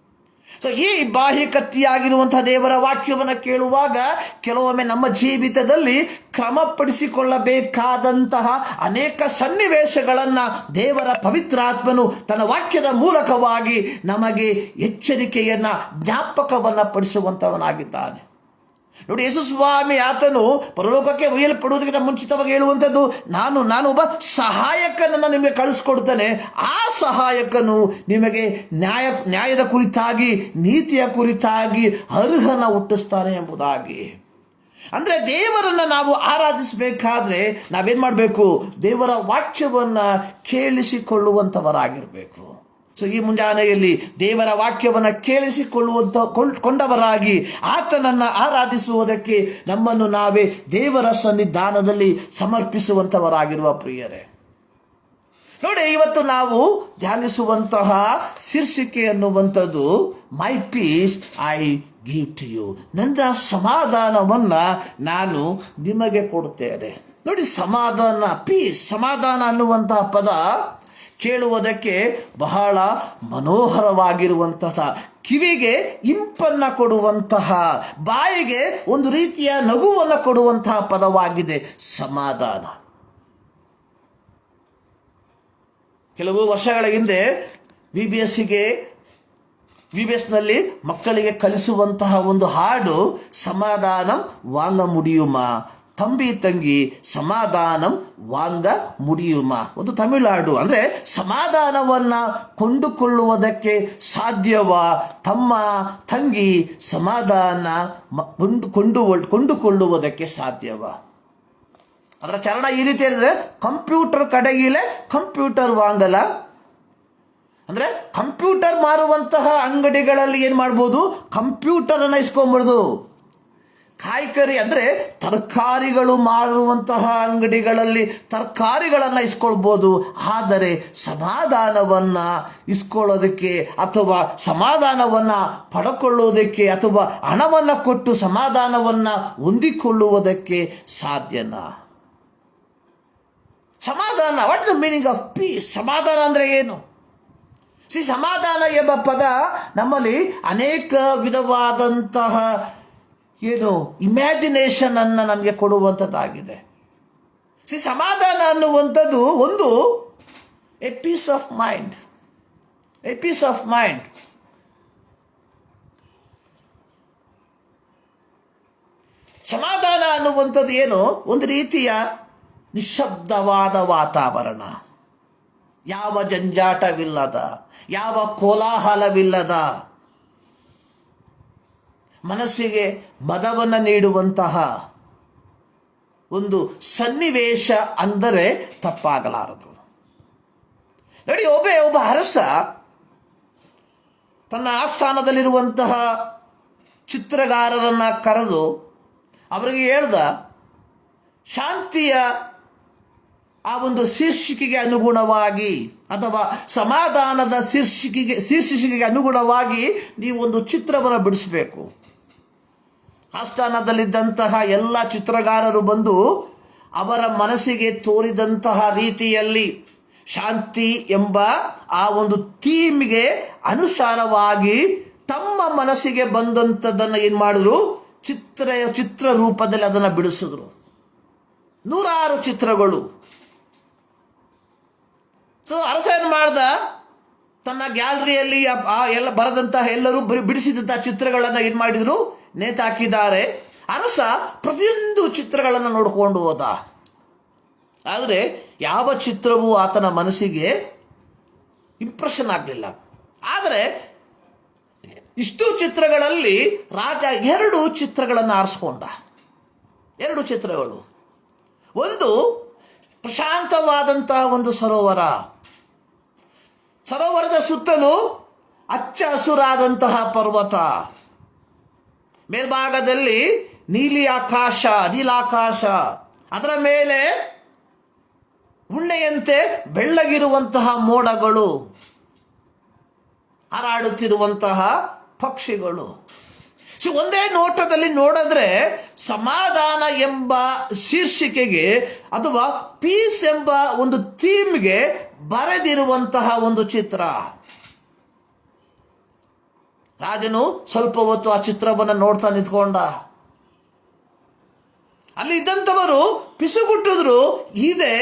ಸೊ ಈ ಇಬ್ಬಾಯಿ ಕತ್ತಿಯಾಗಿರುವಂತಹ ದೇವರ ವಾಕ್ಯವನ್ನು ಕೇಳುವಾಗ ಕೆಲವೊಮ್ಮೆ ನಮ್ಮ ಜೀವಿತದಲ್ಲಿ ಕ್ರಮಪಡಿಸಿಕೊಳ್ಳಬೇಕಾದಂತಹ ಅನೇಕ ಸನ್ನಿವೇಶಗಳನ್ನು ದೇವರ ಪವಿತ್ರಾತ್ಮನು ತನ್ನ ವಾಕ್ಯದ ಮೂಲಕವಾಗಿ ನಮಗೆ ಎಚ್ಚರಿಕೆಯನ್ನು, ಜ್ಞಾಪಕವನ್ನು ಪಡಿಸುವಂಥವನಾಗಿದ್ದಾನೆ. ನೋಡಿ, ಯೇಸುಸ್ವಾಮಿ ಆತನು ಪರಲೋಕಕ್ಕೆ ಒಯ್ಯಲ್ಪಡುವುದಕ್ಕಿಂತ ಮುಂಚಿತವಾಗಿ ಹೇಳುವಂಥದ್ದು, ನಾನು ಒಬ್ಬ ಸಹಾಯಕನನ್ನು ನಿಮಗೆ ಕಳಿಸ್ಕೊಡ್ತಾನೆ, ಆ ಸಹಾಯಕನು ನಿಮಗೆ ನ್ಯಾಯದ ಕುರಿತಾಗಿ, ನೀತಿಯ ಕುರಿತಾಗಿ ಅರ್ಹನ ಹುಟ್ಟಿಸ್ತಾನೆ ಎಂಬುದಾಗಿ. ಅಂದರೆ ದೇವರನ್ನು ನಾವು ಆರಾಧಿಸಬೇಕಾದ್ರೆ ನಾವೇನು ಮಾಡಬೇಕು? ದೇವರ ವಾಕ್ಯವನ್ನು ಕೇಳಿಸಿಕೊಳ್ಳುವಂಥವರಾಗಿರಬೇಕು. ಸೊ ಈ ಮುಂಜಾನೆಯಲ್ಲಿ ದೇವರ ವಾಕ್ಯವನ್ನು ಕೊಂಡವರಾಗಿ ಆತನನ್ನು ಆರಾಧಿಸುವುದಕ್ಕೆ ನಮ್ಮನ್ನು ನಾವೇ ದೇವರ ಸನ್ನಿಧಾನದಲ್ಲಿ ಸಮರ್ಪಿಸುವಂಥವರಾಗಿರುವ ಪ್ರಿಯರೇ, ನೋಡಿ, ಇವತ್ತು ನಾವು ಧ್ಯಾನಿಸುವಂತಹ ಶೀರ್ಷಿಕೆ ಅನ್ನುವಂಥದ್ದು my peace I give to you. ನನ್ನ ಸಮಾಧಾನವನ್ನು ನಾನು ನಿಮಗೆ ಕೊಡುತ್ತೇನೆ. ನೋಡಿ, ಸಮಾಧಾನ, ಪೀಸ್, ಸಮಾಧಾನ ಅನ್ನುವಂತಹ ಪದ ಕೇಳುವುದಕ್ಕೆ ಬಹಳ ಮನೋಹರವಾಗಿರುವಂತಹ, ಕಿವಿಗೆ ಇಂಪನ್ನು ಕೊಡುವಂತಹ, ಬಾಯಿಗೆ ಒಂದು ರೀತಿಯ ನಗುವನ್ನು ಕೊಡುವಂತಹ ಪದವಾಗಿದೆ ಸಮಾಧಾನ. ಕೆಲವು ವರ್ಷಗಳ ಹಿಂದೆ VBSನಲ್ಲಿ ಮಕ್ಕಳಿಗೆ ಕಲಿಸುವಂತಹ ಒಂದು ಹಾಡು ಸಮಾಧಾನಂ ವಾಂಗ ಮುಡಿಯುಮ, ತಂಬಿ ತಂಗಿ ಸಮಾಧಾನಂ ವಾಂಗ ಮುಡಿಯುಮ, ಒಂದು ತಮಿಳು ಹಾಡು. ಅಂದರೆ ಸಮಾಧಾನವನ್ನು ಕೊಂಡುಕೊಳ್ಳುವುದಕ್ಕೆ ಸಾಧ್ಯವಾ? ತಮ್ಮ ತಂಗಿ ಸಮಾಧಾನ ಕೊಂಡುಕೊಳ್ಳುವುದಕ್ಕೆ ಸಾಧ್ಯವಾ? ಅದರ ಚರಣ ಈ ರೀತಿ ಹೇಳಿದ್ರೆ, ಕಂಪ್ಯೂಟರ್ ಕಡೆಗಿಲೆ ಕಂಪ್ಯೂಟರ್ ವಾಂಗಲ. ಅಂದರೆ ಕಂಪ್ಯೂಟರ್ ಮಾರುವಂತಹ ಅಂಗಡಿಗಳಲ್ಲಿ ಏನು ಮಾಡ್ಬೋದು? ಕಂಪ್ಯೂಟರನ್ನು ಇಸ್ಕೊಂಬರ್ದು. ಕಾಯ್ಕರಿ ಅಂದರೆ ತರಕಾರಿಗಳು ಮಾರುವಂತಹ ಅಂಗಡಿಗಳಲ್ಲಿ ತರಕಾರಿಗಳನ್ನು ಇಸ್ಕೊಳ್ಬೋದು. ಆದರೆ ಸಮಾಧಾನವನ್ನು ಇಸ್ಕೊಳ್ಳೋದಕ್ಕೆ ಅಥವಾ ಸಮಾಧಾನವನ್ನು ಪಡ್ಕೊಳ್ಳೋದಕ್ಕೆ ಅಥವಾ ಹಣವನ್ನು ಕೊಟ್ಟು ಸಮಾಧಾನವನ್ನು ಹೊಂದಿಕೊಳ್ಳುವುದಕ್ಕೆ ಸಾಧ್ಯನಾ? ಸಮಾಧಾನ, what is the meaning of piece? ಸಮಾಧಾನ ಅಂದರೆ ಏನು? ಸಮಾಧಾನ ಎಂಬ ಪದ ನಮ್ಮಲ್ಲಿ ಅನೇಕ ವಿಧವಾದಂತಹ ಇಮ್ಯಾಜಿನೇಷನ್ ಅನ್ನು ನಮಗೆ ಕೊಡುವಂಥದ್ದಾಗಿದೆ. ಸಮಾಧಾನ ಅನ್ನುವಂಥದ್ದು ಒಂದು ಎ ಪೀಸ್ ಆಫ್ ಮೈಂಡ್. ಸಮಾಧಾನ ಅನ್ನುವಂಥದ್ದು ಏನು? ಒಂದು ರೀತಿಯ ನಿಶಬ್ದವಾದ ವಾತಾವರಣ, ಯಾವ ಜಂಜಾಟವಿಲ್ಲದ, ಯಾವ ಕೋಲಾಹಲವಿಲ್ಲದ, ಮನಸ್ಸಿಗೆ ಮದವನ್ನು ನೀಡುವಂತಹ ಒಂದು ಸನ್ನಿವೇಶ ಅಂದರೆ ತಪ್ಪಾಗಲಾರದು. ನೋಡಿ, ಒಬ್ಬ ಅರಸ ತನ್ನ ಆಸ್ಥಾನದಲ್ಲಿರುವಂತಹ ಚಿತ್ರಗಾರರನ್ನು ಕರೆದು ಅವರಿಗೆ ಹೇಳ್ದ, ಶಾಂತಿಯ ಆ ಒಂದು ಶೀರ್ಷಿಕೆಗೆ ಅನುಗುಣವಾಗಿ ಅಥವಾ ಸಮಾಧಾನದ ಶೀರ್ಷಿಕೆಗೆ ಅನುಗುಣವಾಗಿ ನೀವು ಒಂದು ಚಿತ್ರವನ್ನು ಬಿಡಿಸಬೇಕು. ಆಸ್ಥಾನದಲ್ಲಿದ್ದಂತಹ ಎಲ್ಲ ಚಿತ್ರಗಾರರು ಬಂದು ಅವರ ಮನಸ್ಸಿಗೆ ತೋರಿದಂತಹ ರೀತಿಯಲ್ಲಿ ಶಾಂತಿ ಎಂಬ ಆ ಒಂದು ಥೀಮ್ಗೆ ಅನುಸಾರವಾಗಿ ತಮ್ಮ ಮನಸ್ಸಿಗೆ ಬಂದಂಥದ್ದನ್ನು ಏನು ಮಾಡಿದ್ರು? ಚಿತ್ರ ರೂಪದಲ್ಲಿ ಅದನ್ನು ಬಿಡಿಸಿದ್ರು. ನೂರಾರು ಚಿತ್ರಗಳು. ಸೊ ಅರಸ ಏನು ಮಾಡ್ದ, ತನ್ನ ಗ್ಯಾಲರಿಯಲ್ಲಿ ಎಲ್ಲ ಬರೆದಂತಹ ಎಲ್ಲರೂ ಬಿಡಿಸಿದಂತಹ ಚಿತ್ರಗಳನ್ನು ಏನು ಮಾಡಿದ್ರು, ನೇತಾಕಿದ್ದಾರೆ. ಅರಸ ಪ್ರತಿಯೊಂದು ಚಿತ್ರಗಳನ್ನು ನೋಡಿಕೊಂಡು ಹೋದ. ಆದರೆ ಯಾವ ಚಿತ್ರವೂ ಆತನ ಮನಸ್ಸಿಗೆ ಇಂಪ್ರೆಷನ್ ಆಗಲಿಲ್ಲ. ಆದರೆ ಇಷ್ಟು ಚಿತ್ರಗಳಲ್ಲಿ ರಾಜ 2 ಚಿತ್ರಗಳನ್ನು ಆರಿಸ್ಕೊಂಡ. 2 ಚಿತ್ರಗಳು. ಒಂದು ಪ್ರಶಾಂತವಾದಂತಹ ಒಂದು ಸರೋವರದ ಸುತ್ತಲೂ ಹಚ್ಚ ಹಸುರಾದಂತಹ ಪರ್ವತ, ಮೇಲ್ಭಾಗದಲ್ಲಿ ನೀಲಾಕಾಶ, ಅದರ ಮೇಲೆ ಉಣ್ಣೆಯಂತೆ ಬೆಳ್ಳಗಿರುವಂತಹ ಮೋಡಗಳು, ಹಾರಾಡುತ್ತಿರುವಂತಹ ಪಕ್ಷಿಗಳು. ಒಂದೇ ನೋಟದಲ್ಲಿ ನೋಡಿದ್ರೆ ಸಮಾಧಾನ ಎಂಬ ಶೀರ್ಷಿಕೆಗೆ ಅಥವಾ ಪೀಸ್ ಎಂಬ ಒಂದು ಥೀಮ್ಗೆ ಬರೆದಿರುವಂತಹ ಒಂದು ಚಿತ್ರ. ರಾಜನು ಸ್ವಲ್ಪ ಹೊತ್ತು ಆ ಚಿತ್ರವನ್ನು ನೋಡ್ತಾ ನಿಂತ್ಕೊಂಡ. ಅಲ್ಲಿ ಇದ್ದಂಥವರು ಪಿಸುಗುಟ್ಟಿದ್ರು, ಇದೇ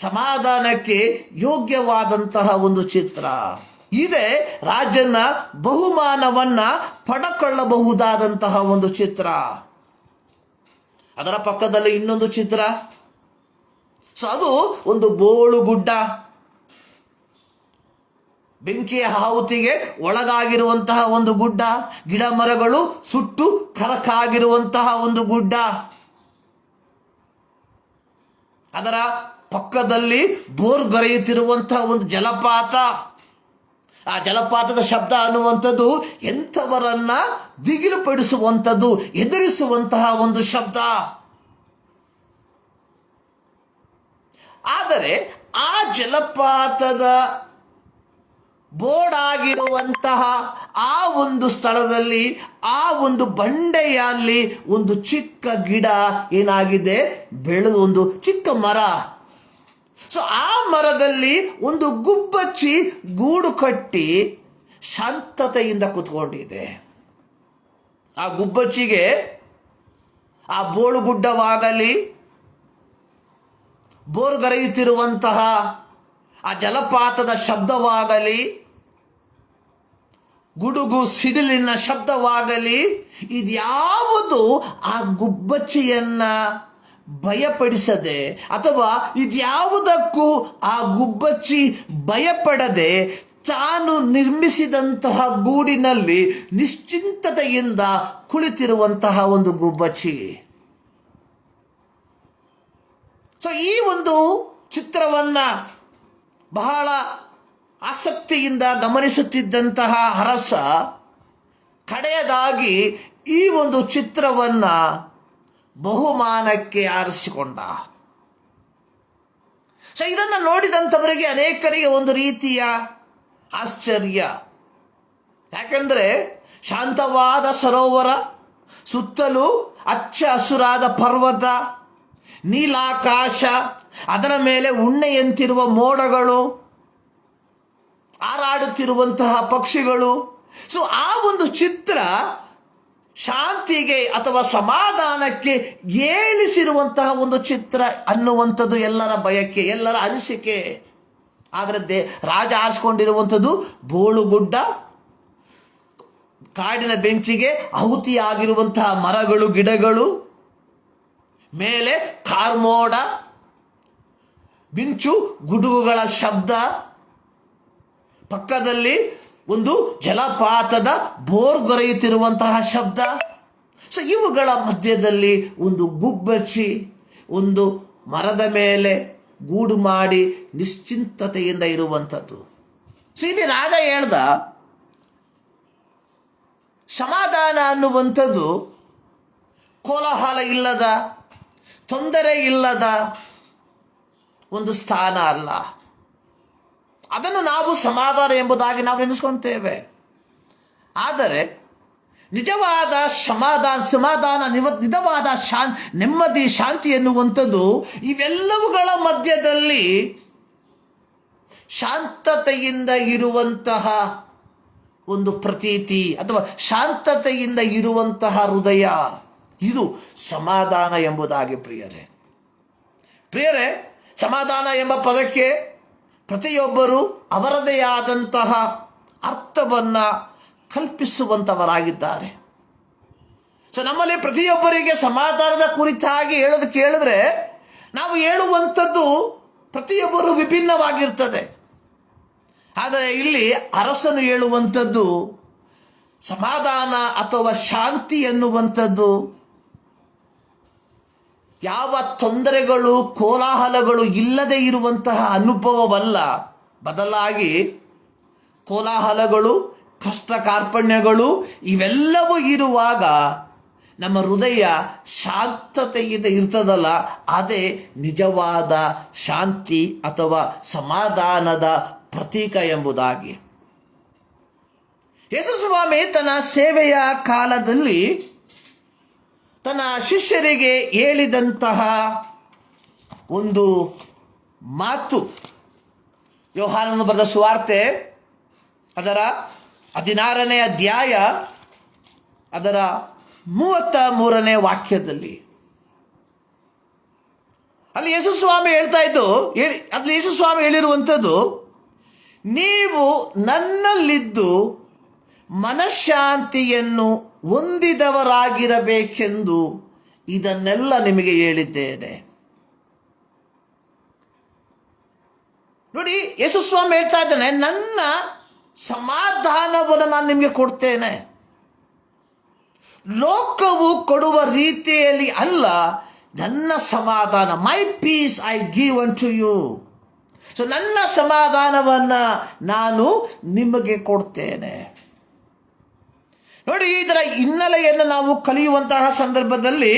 ಸಮಾಧಾನಕ್ಕೆ ಯೋಗ್ಯವಾದಂತಹ ಒಂದು ಚಿತ್ರ, ಇದೇ ರಾಜನ ಬಹುಮಾನವನ್ನ ಪಡಕೊಳ್ಳಬಹುದಾದಂತಹ ಒಂದು ಚಿತ್ರ. ಅದರ ಪಕ್ಕದಲ್ಲಿ ಇನ್ನೊಂದು ಚಿತ್ರ. ಸೊ ಅದು ಒಂದು ಬೋಳು ಗುಡ್ಡ, ಬೆಂಕಿಯ ಆಹುತಿಗೆ ಒಳಗಾಗಿರುವಂತಹ ಒಂದು ಗುಡ್ಡ, ಗಿಡ ಮರಗಳು ಸುಟ್ಟು ಕರಕಾಗಿರುವಂತಹ ಒಂದು ಗುಡ್ಡ. ಅದರ ಪಕ್ಕದಲ್ಲಿ ಬೋರ್ಗರೆಯುತ್ತಿರುವಂತಹ ಒಂದು ಜಲಪಾತ. ಆ ಜಲಪಾತದ ಶಬ್ದ ಅನ್ನುವಂಥದ್ದು ಎಂಥವರನ್ನ ದಿಗಿಲುಪಡಿಸುವಂಥದ್ದು, ಎದುರಿಸುವಂತಹ ಒಂದು ಶಬ್ದ. ಆದರೆ ಆ ಜಲಪಾತದ ಬೋರ್ಡಾಗಿರುವಂತಹ ಆ ಒಂದು ಸ್ಥಳದಲ್ಲಿ, ಆ ಒಂದು ಬಂಡೆಯಲ್ಲಿ ಒಂದು ಚಿಕ್ಕ ಗಿಡ ಏನಾಗಿದೆ, ಬೆಳೆದು ಒಂದು ಚಿಕ್ಕ ಮರ. ಸೊ ಆ ಮರದಲ್ಲಿ ಒಂದು ಗುಬ್ಬಚ್ಚಿ ಗೂಡು ಕಟ್ಟಿ ಶಾಂತತೆಯಿಂದ ಕೂತ್ಕೊಂಡಿದೆ. ಆ ಗುಬ್ಬಚ್ಚಿಗೆ ಆ ಬೋಳುಗುಡ್ಡವಾಗಲಿ, ಬೋರ್ಗರೆಯುತ್ತಿರುವಂತಹ ಆ ಜಲಪಾತದ ಶಬ್ದವಾಗಲಿ, ಗುಡುಗು ಸಿಡಿಲಿನ ಶಬ್ದವಾಗಲಿ, ಇದ್ಯಾವುದು ಆ ಗುಬ್ಬಚ್ಚಿಯನ್ನ ಭಯಪಡಿಸದೆ ಅಥವಾ ಇದ್ಯಾವುದಕ್ಕೂ ಆ ಗುಬ್ಬಚ್ಚಿ ಭಯಪಡದೆ ತಾನು ನಿರ್ಮಿಸಿದಂತಹ ಗೂಡಿನಲ್ಲಿ ನಿಶ್ಚಿಂತತೆಯಿಂದ ಕುಳಿತಿರುವಂತಹ ಒಂದು ಗುಬ್ಬಚ್ಚಿ. ಸೊ ಈ ಒಂದು ಚಿತ್ರವನ್ನ ಬಹಳ ಆಸಕ್ತಿಯಿಂದ ಗಮನಿಸುತ್ತಿದ್ದಂತಹ ಅರಸ ಕಡೆಯದಾಗಿ ಈ ಒಂದು ಚಿತ್ರವನ್ನ ಬಹುಮಾನಕ್ಕೆ ಆರಿಸಿಕೊಂಡ. ಸೊ ಇದನ್ನು ನೋಡಿದಂಥವರಿಗೆ ಅನೇಕರಿಗೆ ಒಂದು ರೀತಿಯ ಆಶ್ಚರ್ಯ. ಯಾಕೆಂದರೆ ಶಾಂತವಾದ ಸರೋವರ, ಸುತ್ತಲೂ ಹಚ್ಚ ಹಸುರಾದ ಪರ್ವತ, ನೀಲಾಕಾಶ, ಅದರ ಮೇಲೆ ಉಣ್ಣೆಯಂತಿರುವ ಮೋಡಗಳು, ಹಾರಾಡುತ್ತಿರುವಂತಹ ಪಕ್ಷಿಗಳು. ಸೊ ಆ ಒಂದು ಚಿತ್ರ ಶಾಂತಿಗೆ ಅಥವಾ ಸಮಾಧಾನಕ್ಕೆ ಏಳಿಸಿರುವಂತಹ ಒಂದು ಚಿತ್ರ ಅನ್ನುವಂಥದ್ದು ಎಲ್ಲರ ಬಯಕೆ, ಎಲ್ಲರ ಅನಿಸಿಕೆ. ಆದರೆ ರಾಜ ಆರಿಸಿಕೊಂಡಿರುವಂಥದ್ದು ಬೋಳುಗುಡ್ಡ, ಕಾಡಿನ ಬೆಂಕಿಗೆ ಆಹುತಿಯಾಗಿರುವಂತಹ ಮರಗಳು, ಗಿಡಗಳು, ಮೇಲೆ ಕಾರ್ಮೋಡ, ಮಿಂಚು ಗುಡುಗುಗಳ ಶಬ್ದ, ಪಕ್ಕದಲ್ಲಿ ಒಂದು ಜಲಪಾತದ ಬೋರ್ಗೊರೆಯುತ್ತಿರುವಂತಹ ಶಬ್ದ. ಸೊ ಇವುಗಳ ಮಧ್ಯದಲ್ಲಿ ಒಂದು ಗುಬ್ಬಚ್ಚಿ ಒಂದು ಮರದ ಮೇಲೆ ಗೂಡು ಮಾಡಿ ನಿಶ್ಚಿಂತತೆಯಿಂದ ಇರುವಂಥದ್ದು. ಸೊ ಇಲ್ಲಿ ರಾಜ ಹೇಳ್ದ, ಸಮಾಧಾನ ಅನ್ನುವಂಥದ್ದು ಕೋಲಾಹಲ ಇಲ್ಲದ, ತೊಂದರೆ ಇಲ್ಲದ ಒಂದು ಸ್ಥಾನ ಅಲ್ಲ. ಅದನ್ನು ನಾವು ಸಮಾಧಾನ ಎಂಬುದಾಗಿ ನಾವು ನೆನೆಸ್ಕೊಳ್ತೇವೆ. ಆದರೆ ನಿಜವಾದ ಸಮಾಧಾನ ನಿಜವಾದ ನೆಮ್ಮದಿ, ಶಾಂತಿ ಎನ್ನುವಂಥದ್ದು ಇವೆಲ್ಲವುಗಳ ಮಧ್ಯದಲ್ಲಿ ಶಾಂತತೆಯಿಂದ ಇರುವಂತಹ ಒಂದು ಪ್ರತೀತಿ ಅಥವಾ ಶಾಂತತೆಯಿಂದ ಇರುವಂತಹ ಹೃದಯ, ಇದು ಸಮಾಧಾನ ಎಂಬುದಾಗಿ ಪ್ರಿಯರೇ. ಪ್ರಿಯರೇ, ಸಮಾಧಾನ ಎಂಬ ಪದಕ್ಕೆ ಪ್ರತಿಯೊಬ್ಬರು ಅವರದೇ ಆದಂತಹ ಅರ್ಥವನ್ನು ಕಲ್ಪಿಸುವಂಥವರಾಗಿದ್ದಾರೆ. ಸೊ ನಮ್ಮಲ್ಲಿ ಪ್ರತಿಯೊಬ್ಬರಿಗೆ ಸಮಾಧಾನದ ಕುರಿತಾಗಿ ಹೇಳೋದು ಕೇಳಿದ್ರೆ ನಾವು ಹೇಳುವಂಥದ್ದು ಪ್ರತಿಯೊಬ್ಬರು ವಿಭಿನ್ನವಾಗಿರ್ತದೆ. ಆದರೆ ಇಲ್ಲಿ ಅರಸನು ಹೇಳುವಂಥದ್ದು ಸಮಾಧಾನ ಅಥವಾ ಶಾಂತಿ ಎನ್ನುವಂಥದ್ದು ಯಾವ ತೊಂದರೆಗಳು ಕೋಲಾಹಲಗಳು ಇಲ್ಲದೆ ಇರುವಂತಹ ಅನುಭವವಲ್ಲ. ಬದಲಾಗಿ ಕೋಲಾಹಲಗಳು, ಕಷ್ಟ ಕಾರ್ಪಣ್ಯಗಳು ಇವೆಲ್ಲವೂ ಇರುವಾಗ ನಮ್ಮ ಹೃದಯ ಶಾಂತತೆಯಿಂದ ಇರ್ತದಲ್ಲ, ಅದೇ ನಿಜವಾದ ಶಾಂತಿ ಅಥವಾ ಸಮಾಧಾನದ ಪ್ರತೀಕ ಎಂಬುದಾಗಿ. ಯೇಸು ಸ್ವಾಮಿ ತನ್ನ ಸೇವೆಯ ಕಾಲದಲ್ಲಿ ತನ್ನ ಶಿಷ್ಯರಿಗೆ ಹೇಳಿದಂತಹ ಒಂದು ಮಾತು, ಯೋಹಾನನು ಬರೆದ ಸುವಾರ್ತೆ ಅದರ 16ನೇ ಅಧ್ಯಾಯ ಅದರ 33ನೇ ವಾಕ್ಯದಲ್ಲಿ ಅಲ್ಲಿ ಯೇಸು ಸ್ವಾಮಿ ಹೇಳ್ತಾ ಇದ್ದು, ಅಲ್ಲಿ ಯೇಸು ಸ್ವಾಮಿ ಹೇಳಿರುವಂಥದ್ದು, ನೀವು ನನ್ನಲ್ಲಿದ್ದು ಮನಃಶಾಂತಿಯನ್ನು ಹೊಂದಿದವರಾಗಿರಬೇಕೆಂದು ಇದನ್ನೆಲ್ಲ ನಿಮಗೆ ಹೇಳಿದ್ದೇನೆ. ನೋಡಿ, ಯೇಸು ಸ್ವಾಮಿ ಹೇಳ್ತಾ ಇದ್ದಾನೆ, ನನ್ನ ಸಮಾಧಾನವನ್ನು ನಾನು ನಿಮಗೆ ಕೊಡ್ತೇನೆ. ಲೋಕವು ಕೊಡುವ ರೀತಿಯಲ್ಲಿ ಅಲ್ಲ, ನನ್ನ ಸಮಾಧಾನ, ಮೈ ಪೀಸ್ ಐ ಗಿವ್ ಅಂಟು ಯು. ಸೊ ನನ್ನ ಸಮಾಧಾನವನ್ನು ನಾನು ನಿಮಗೆ ಕೊಡ್ತೇನೆ. ನೋಡಿ, ಇದರ ಹಿನ್ನೆಲೆಯನ್ನು ನಾವು ಕಲಿಯುವಂತಹ ಸಂದರ್ಭದಲ್ಲಿ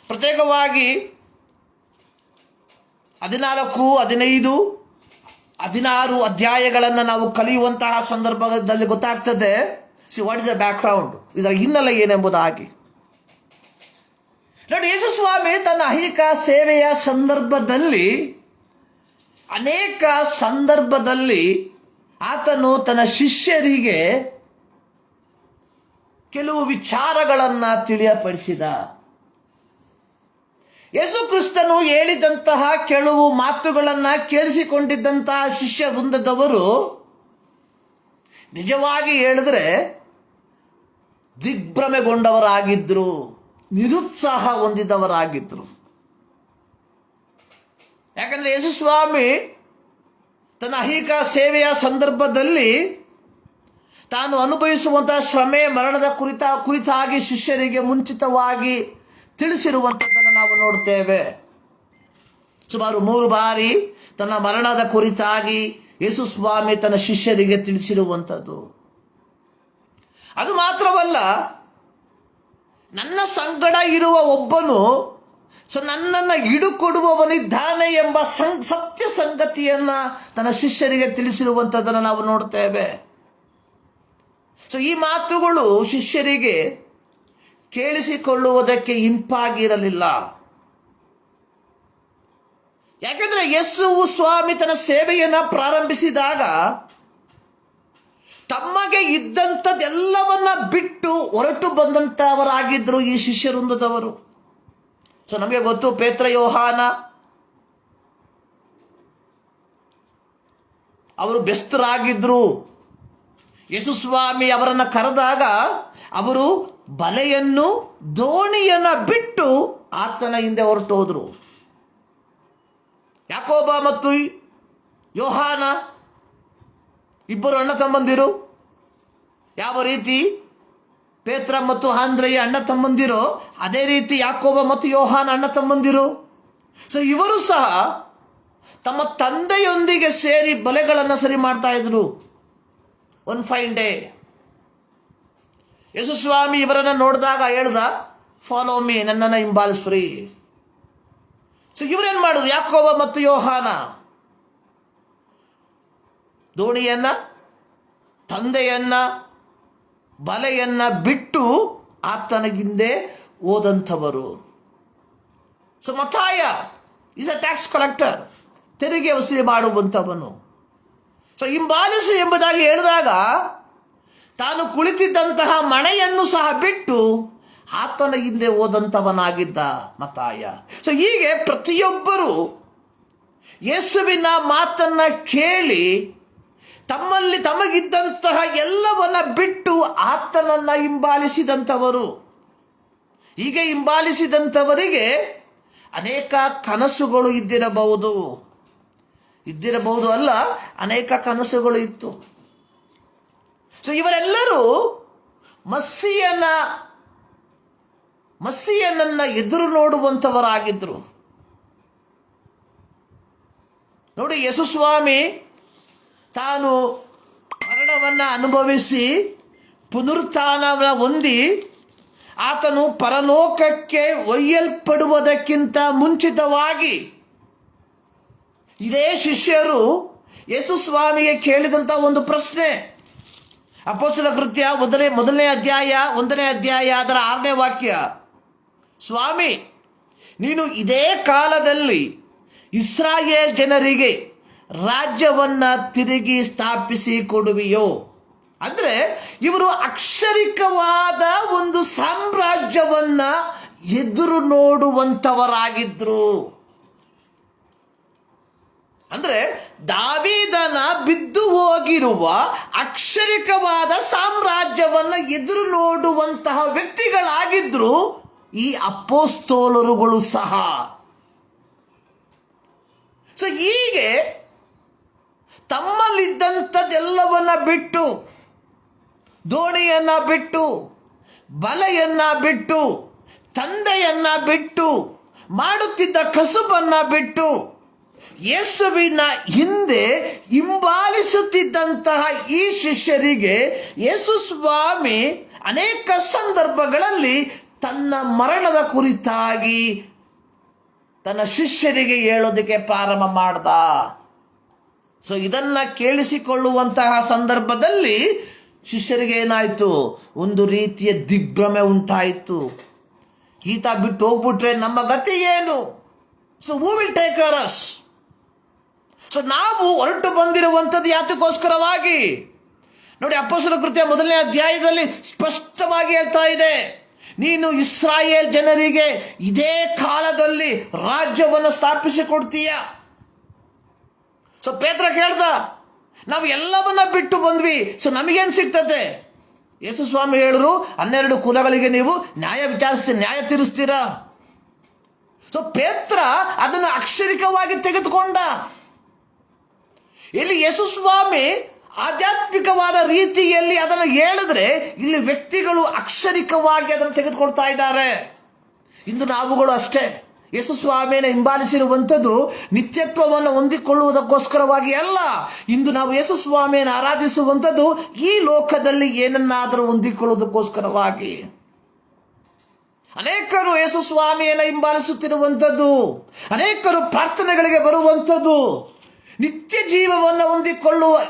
ಪ್ರತ್ಯೇಕವಾಗಿ 14, 15, 16 ಅಧ್ಯಾಯಗಳನ್ನು ನಾವು ಕಲಿಯುವಂತಹ ಸಂದರ್ಭದಲ್ಲಿ ಗೊತ್ತಾಗ್ತದೆ. ವಾಟ್ ಇಸ್ ದ ಬ್ಯಾಕ್ಗ್ರೌಂಡ್, ಇದರ ಹಿನ್ನೆಲೆ ಏನೆಂಬುದಾಗಿ. ನೋಡಿ, ಯೇಸು ಸ್ವಾಮಿ ತನ್ನ ಐಹಿಕ ಸೇವೆಯ ಸಂದರ್ಭದಲ್ಲಿ ಅನೇಕ ಸಂದರ್ಭದಲ್ಲಿ ಆತನು ತನ್ನ ಶಿಷ್ಯರಿಗೆ ಕೆಲವು ವಿಚಾರಗಳನ್ನು ತಿಳಿಯಪಡಿಸಿದ. ಯೇಸು ಕ್ರಿಸ್ತನು ಹೇಳಿದಂತಹ ಕೆಲವು ಮಾತುಗಳನ್ನು ಕೇಳಿಸಿಕೊಂಡಿದ್ದಂತಹ ಶಿಷ್ಯ ವೃಂದದವರು ನಿಜವಾಗಿ ಹೇಳಿದ್ರೆ ದಿಗ್ಭ್ರಮೆಗೊಂಡವರಾಗಿದ್ದರು, ನಿರುತ್ಸಾಹ ಹೊಂದಿದವರಾಗಿದ್ದರು. ಯಾಕಂದ್ರೆ ಯೇಸು ಸ್ವಾಮಿ ತನ್ನ ಐಹಿಕ ಸೇವೆಯ ಸಂದರ್ಭದಲ್ಲಿ ತಾನು ಅನುಭವಿಸುವಂತಹ ಶ್ರಮೆ ಮರಣದ ಕುರಿತಾಗಿ ಶಿಷ್ಯರಿಗೆ ಮುಂಚಿತವಾಗಿ ತಿಳಿಸಿರುವಂಥದ್ದನ್ನು ನಾವು ನೋಡ್ತೇವೆ. ಸುಮಾರು 3 ಬಾರಿ ತನ್ನ ಮರಣದ ಕುರಿತಾಗಿ ಯೇಸು ಸ್ವಾಮಿ ತನ್ನ ಶಿಷ್ಯರಿಗೆ ತಿಳಿಸಿರುವಂಥದ್ದು. ಅದು ಮಾತ್ರವಲ್ಲ, ನನ್ನ ಸಂಗಡ ಇರುವ ಒಬ್ಬನು ನನ್ನನ್ನು ಹಿಡುಕೊಡುವವನಿದ್ದಾನೆ ಎಂಬ ಸತ್ಯ ಸಂಗತಿಯನ್ನು ತನ್ನ ಶಿಷ್ಯರಿಗೆ ತಿಳಿಸಿರುವಂಥದ್ದನ್ನು ನಾವು ನೋಡ್ತೇವೆ. ಸೊ ಈ ಮಾತುಗಳು ಶಿಷ್ಯರಿಗೆ ಕೇಳಿಸಿಕೊಳ್ಳುವುದಕ್ಕೆ ಇಂಪಾಗಿರಲಿಲ್ಲ. ಯಾಕೆಂದರೆ ಯೇಸು ಸ್ವಾಮಿ ತನ್ನ ಸೇವೆಯನ್ನು ಪ್ರಾರಂಭಿಸಿದಾಗ ತಮಗೆ ಇದ್ದಂಥದ್ದೆಲ್ಲವನ್ನ ಬಿಟ್ಟು ಹೊರಟು ಬಂದಂಥವರಾಗಿದ್ದರು ಈ ಶಿಷ್ಯವೃಂದದವರು. ಸೊ ನಮಗೆ ಗೊತ್ತು, ಪೇತ್ರ, ಯೋಹಾನ ಅವರು ಬೆಸ್ತರಾಗಿದ್ದರು. ಯೇಸು ಸ್ವಾಮಿ ಅವರನ್ನು ಕರೆದಾಗ ಅವರು ಬಲೆಯನ್ನು, ದೋಣಿಯನ್ನು ಬಿಟ್ಟು ಆತನ ಹಿಂದೆ ಹೊರಟು ಹೋದರು. ಯಾಕೋಬ ಮತ್ತು ಯೋಹಾನ ಇಬ್ಬರು ಅಣ್ಣ ತಮ್ಮಂದಿರು. ಯಾವ ರೀತಿ ಪೇತ್ರ ಮತ್ತು ಆಂದ್ರೆಯ ಅಣ್ಣ ತಮ್ಮಂದಿರು, ಅದೇ ರೀತಿ ಯಾಕೋಬ ಮತ್ತು ಯೋಹಾನ ಅಣ್ಣ ತಮ್ಮಂದಿರು. ಸೊ ಇವರು ಸಹ ತಮ್ಮ ತಂದೆಯೊಂದಿಗೆ ಸೇರಿ ಬಲೆಗಳನ್ನು ಸರಿ ಮಾಡ್ತಾ ಇದ್ರು. ಒನ್ ಫೈನ್ ಡೇ ಯೇಸು ಸ್ವಾಮಿ ಇವರನ್ನು ನೋಡಿದಾಗ ಹೇಳ್ದ, ಫಾಲೋ ಮೀ, ನನ್ನನ್ನು ಹಿಂಬಾಲಿಸ್ರಿ. ಸೊ ಇವರೇನು ಮಾಡಿದ್ರು? ಯಾಕೋಬ ಮತ್ತು ಯೋಹಾನ ದೋಣಿಯನ್ನ, ತಂದೆಯನ್ನ, ಬಲೆಯನ್ನ ಬಿಟ್ಟು ಆತನ ಹಿಂದೆ ಹೋದಂಥವರು. ಸೊ ಮತ್ತಾಯ ಈಸ್ ಅ ಟ್ಯಾಕ್ಸ್ ಕಲೆಕ್ಟರ್, ತೆರಿಗೆ ವಸೂಲಿ ಮಾಡುವಂಥವನು. ಸೊ ಹಿಂಬಾಲಿಸು ಎಂಬುದಾಗಿ ಹೇಳಿದಾಗ ತಾನು ಕುಳಿತಿದ್ದಂತಹ ಮನೆಯನ್ನು ಸಹ ಬಿಟ್ಟು ಆತನ ಹಿಂದೆ ಹೋದಂಥವನಾಗಿದ್ದ ಮತ್ತಾಯ. ಸೊ ಹೀಗೆ ಪ್ರತಿಯೊಬ್ಬರು ಯೇಸುವಿನ ಮಾತನ್ನ ಕೇಳಿ ತಮಗಿದ್ದಂತಹ ಎಲ್ಲವನ್ನ ಬಿಟ್ಟು ಆತನನ್ನ ಹಿಂಬಾಲಿಸಿದಂಥವರು. ಹೀಗೆ ಹಿಂಬಾಲಿಸಿದಂಥವರಿಗೆ ಅನೇಕ ಕನಸುಗಳು ಇದ್ದಿರಬಹುದು ಅಲ್ಲ, ಅನೇಕ ಕನಸುಗಳು ಇತ್ತು. ಸೊ ಇವರೆಲ್ಲರೂ ಮಸ್ಸಿಯನನ್ನ ಎದುರು ನೋಡುವಂಥವರಾಗಿದ್ರು. ನೋಡಿ, ಯೇಸುಸ್ವಾಮಿ ತಾನು ಮರಣವನ್ನು ಅನುಭವಿಸಿ ಪುನರುತ್ಥಾನವನ್ನು ಹೊಂದಿ ಆತನು ಪರಲೋಕಕ್ಕೆ ಒಯ್ಯಲ್ಪಡುವುದಕ್ಕಿಂತ ಮುಂಚಿತವಾಗಿ ಇದೇ ಶಿಷ್ಯರು ಯೇಸುಸ್ವಾಮಿಗೆ ಕೇಳಿದಂಥ ಒಂದು ಪ್ರಶ್ನೆ. ಅಪೊಸ್ತಲರ ಕೃತ್ಯ ಮೊದಲನೇ ಅಧ್ಯಾಯ 1 ಅದರ 6ನೇ ವಾಕ್ಯ. ಸ್ವಾಮಿ, ನೀನು ಇದೇ ಕಾಲದಲ್ಲಿ ಇಸ್ರಾಯೇಲ್ ಜನರಿಗೆ ರಾಜ್ಯವನ್ನ ತಿರುಗಿ ಸ್ಥಾಪಿಸಿ ಕೊಡುವಿಯೋ? ಅಂದ್ರೆ ಇವರು ಅಕ್ಷರಿಕವಾದ ಒಂದು ಸಾಮ್ರಾಜ್ಯವನ್ನ ಎದುರು ನೋಡುವಂತವರಾಗಿದ್ರು. ಅಂದ್ರೆ ದಾವೀದನ ಬಿದ್ದು ಹೋಗಿರುವ ಅಕ್ಷರಿಕವಾದ ಸಾಮ್ರಾಜ್ಯವನ್ನ ಎದುರು ನೋಡುವಂತಹ ವ್ಯಕ್ತಿಗಳಾಗಿದ್ರು ಈ ಅಪೊಸ್ತಲರುಗಳು ಸಹ. ಸೊ ಹೀಗೆ ತಮ್ಮಲ್ಲಿದ್ದಂಥದ್ದೆಲ್ಲವನ್ನ ಬಿಟ್ಟು, ದೋಣಿಯನ್ನ ಬಿಟ್ಟು, ಬಲೆಯನ್ನ ಬಿಟ್ಟು, ತಂದೆಯನ್ನ ಬಿಟ್ಟು, ಮಾಡುತ್ತಿದ್ದ ಕಸುಬನ್ನ ಬಿಟ್ಟು ಯೇಸುವಿನ ಹಿಂದೆ ಹಿಂಬಾಲಿಸುತ್ತಿದ್ದಂತಹ ಈ ಶಿಷ್ಯರಿಗೆ ಯೇಸುಸ್ವಾಮಿ ಅನೇಕ ಸಂದರ್ಭಗಳಲ್ಲಿ ತನ್ನ ಮರಣದ ಕುರಿತಾಗಿ ತನ್ನ ಶಿಷ್ಯರಿಗೆ ಹೇಳೋದಕ್ಕೆ ಪ್ರಾರಂಭ ಮಾಡ್ದ. ಸೊ ಇದನ್ನ ಕೇಳಿಸಿಕೊಳ್ಳುವಂತಹ ಸಂದರ್ಭದಲ್ಲಿ ಶಿಷ್ಯರಿಗೆ ಏನಾಯ್ತು? ಒಂದು ರೀತಿಯ ದಿಗ್ಭ್ರಮೆ ಉಂಟಾಯಿತು. ಈತ ಬಿಟ್ಟು ಹೋಗ್ಬಿಟ್ರೆ ನಮ್ಮ ಗತಿ ಏನು? So who will take care us? So ನಾವು ಹೊರಟು ಬಂದಿರುವಂಥದ್ದು ಯಾತಕ್ಕೋಸ್ಕರವಾಗಿ? ನೋಡಿ, ಅಪೊಸ್ತಲರ ಕೃತ್ಯ 1ನೇ ಅಧ್ಯಾಯದಲ್ಲಿ ಸ್ಪಷ್ಟವಾಗಿ ಹೇಳ್ತಾ ಇದೆ, ನೀನು ಇಸ್ರಾಯೇಲ್ ಜನರಿಗೆ ಇದೇ ಕಾಲದಲ್ಲಿ ರಾಜ್ಯವನ್ನು ಸ್ಥಾಪಿಸಿಕೊಡ್ತೀಯ. ಸೊ ಪೇತ್ರ ಕೇಳ್ದ, ನಾವು ಎಲ್ಲವನ್ನ ಬಿಟ್ಟು ಬಂದ್ವಿ, ಸೊ ನಮಗೇನು ಸಿಗ್ತದೆ? ಯೇಸುಸ್ವಾಮಿ ಹೇಳಿದ್ರು, 12 ಕುಲಗಳಿಗೆ ನೀವು ನ್ಯಾಯ ತೀರಿಸ್ತೀರಾ. ಸೊ ಪೇತ್ರ ಅದನ್ನು ಅಕ್ಷರಿಕವಾಗಿ ತೆಗೆದುಕೊಂಡ. ಇಲ್ಲಿ ಯೇಸುಸ್ವಾಮಿ ಆಧ್ಯಾತ್ಮಿಕವಾದ ರೀತಿಯಲ್ಲಿ ಅದನ್ನು ಹೇಳಿದ್ರೆ, ಇಲ್ಲಿ ವ್ಯಕ್ತಿಗಳು ಅಕ್ಷರಿಕವಾಗಿ ಅದನ್ನು ತೆಗೆದುಕೊಳ್ತಾ ಇದ್ದಾರೆ. ಇಂದು ನಾವುಗಳು ಅಷ್ಟೇ ಯೇಸುಸ್ವಾಮಿಯನ್ನು ಹಿಂಬಾಲಿಸಿರುವಂಥದ್ದು ನಿತ್ಯತ್ವವನ್ನು ಹೊಂದಿಕೊಳ್ಳುವುದಕ್ಕೋಸ್ಕರವಾಗಿ ಅಲ್ಲ. ಇಂದು ನಾವು ಯೇಸುಸ್ವಾಮಿಯನ್ನು ಆರಾಧಿಸುವಂಥದ್ದು ಈ ಲೋಕದಲ್ಲಿ ಏನನ್ನಾದರೂ ಹೊಂದಿಕೊಳ್ಳುವುದಕ್ಕೋಸ್ಕರವಾಗಿ. ಅನೇಕರು ಯೇಸುಸ್ವಾಮಿಯನ್ನು ಹಿಂಬಾಲಿಸುತ್ತಿರುವಂಥದ್ದು, ಅನೇಕರು ಪ್ರಾರ್ಥನೆಗಳಿಗೆ ಬರುವಂಥದ್ದು ನಿತ್ಯ ಜೀವವನ್ನು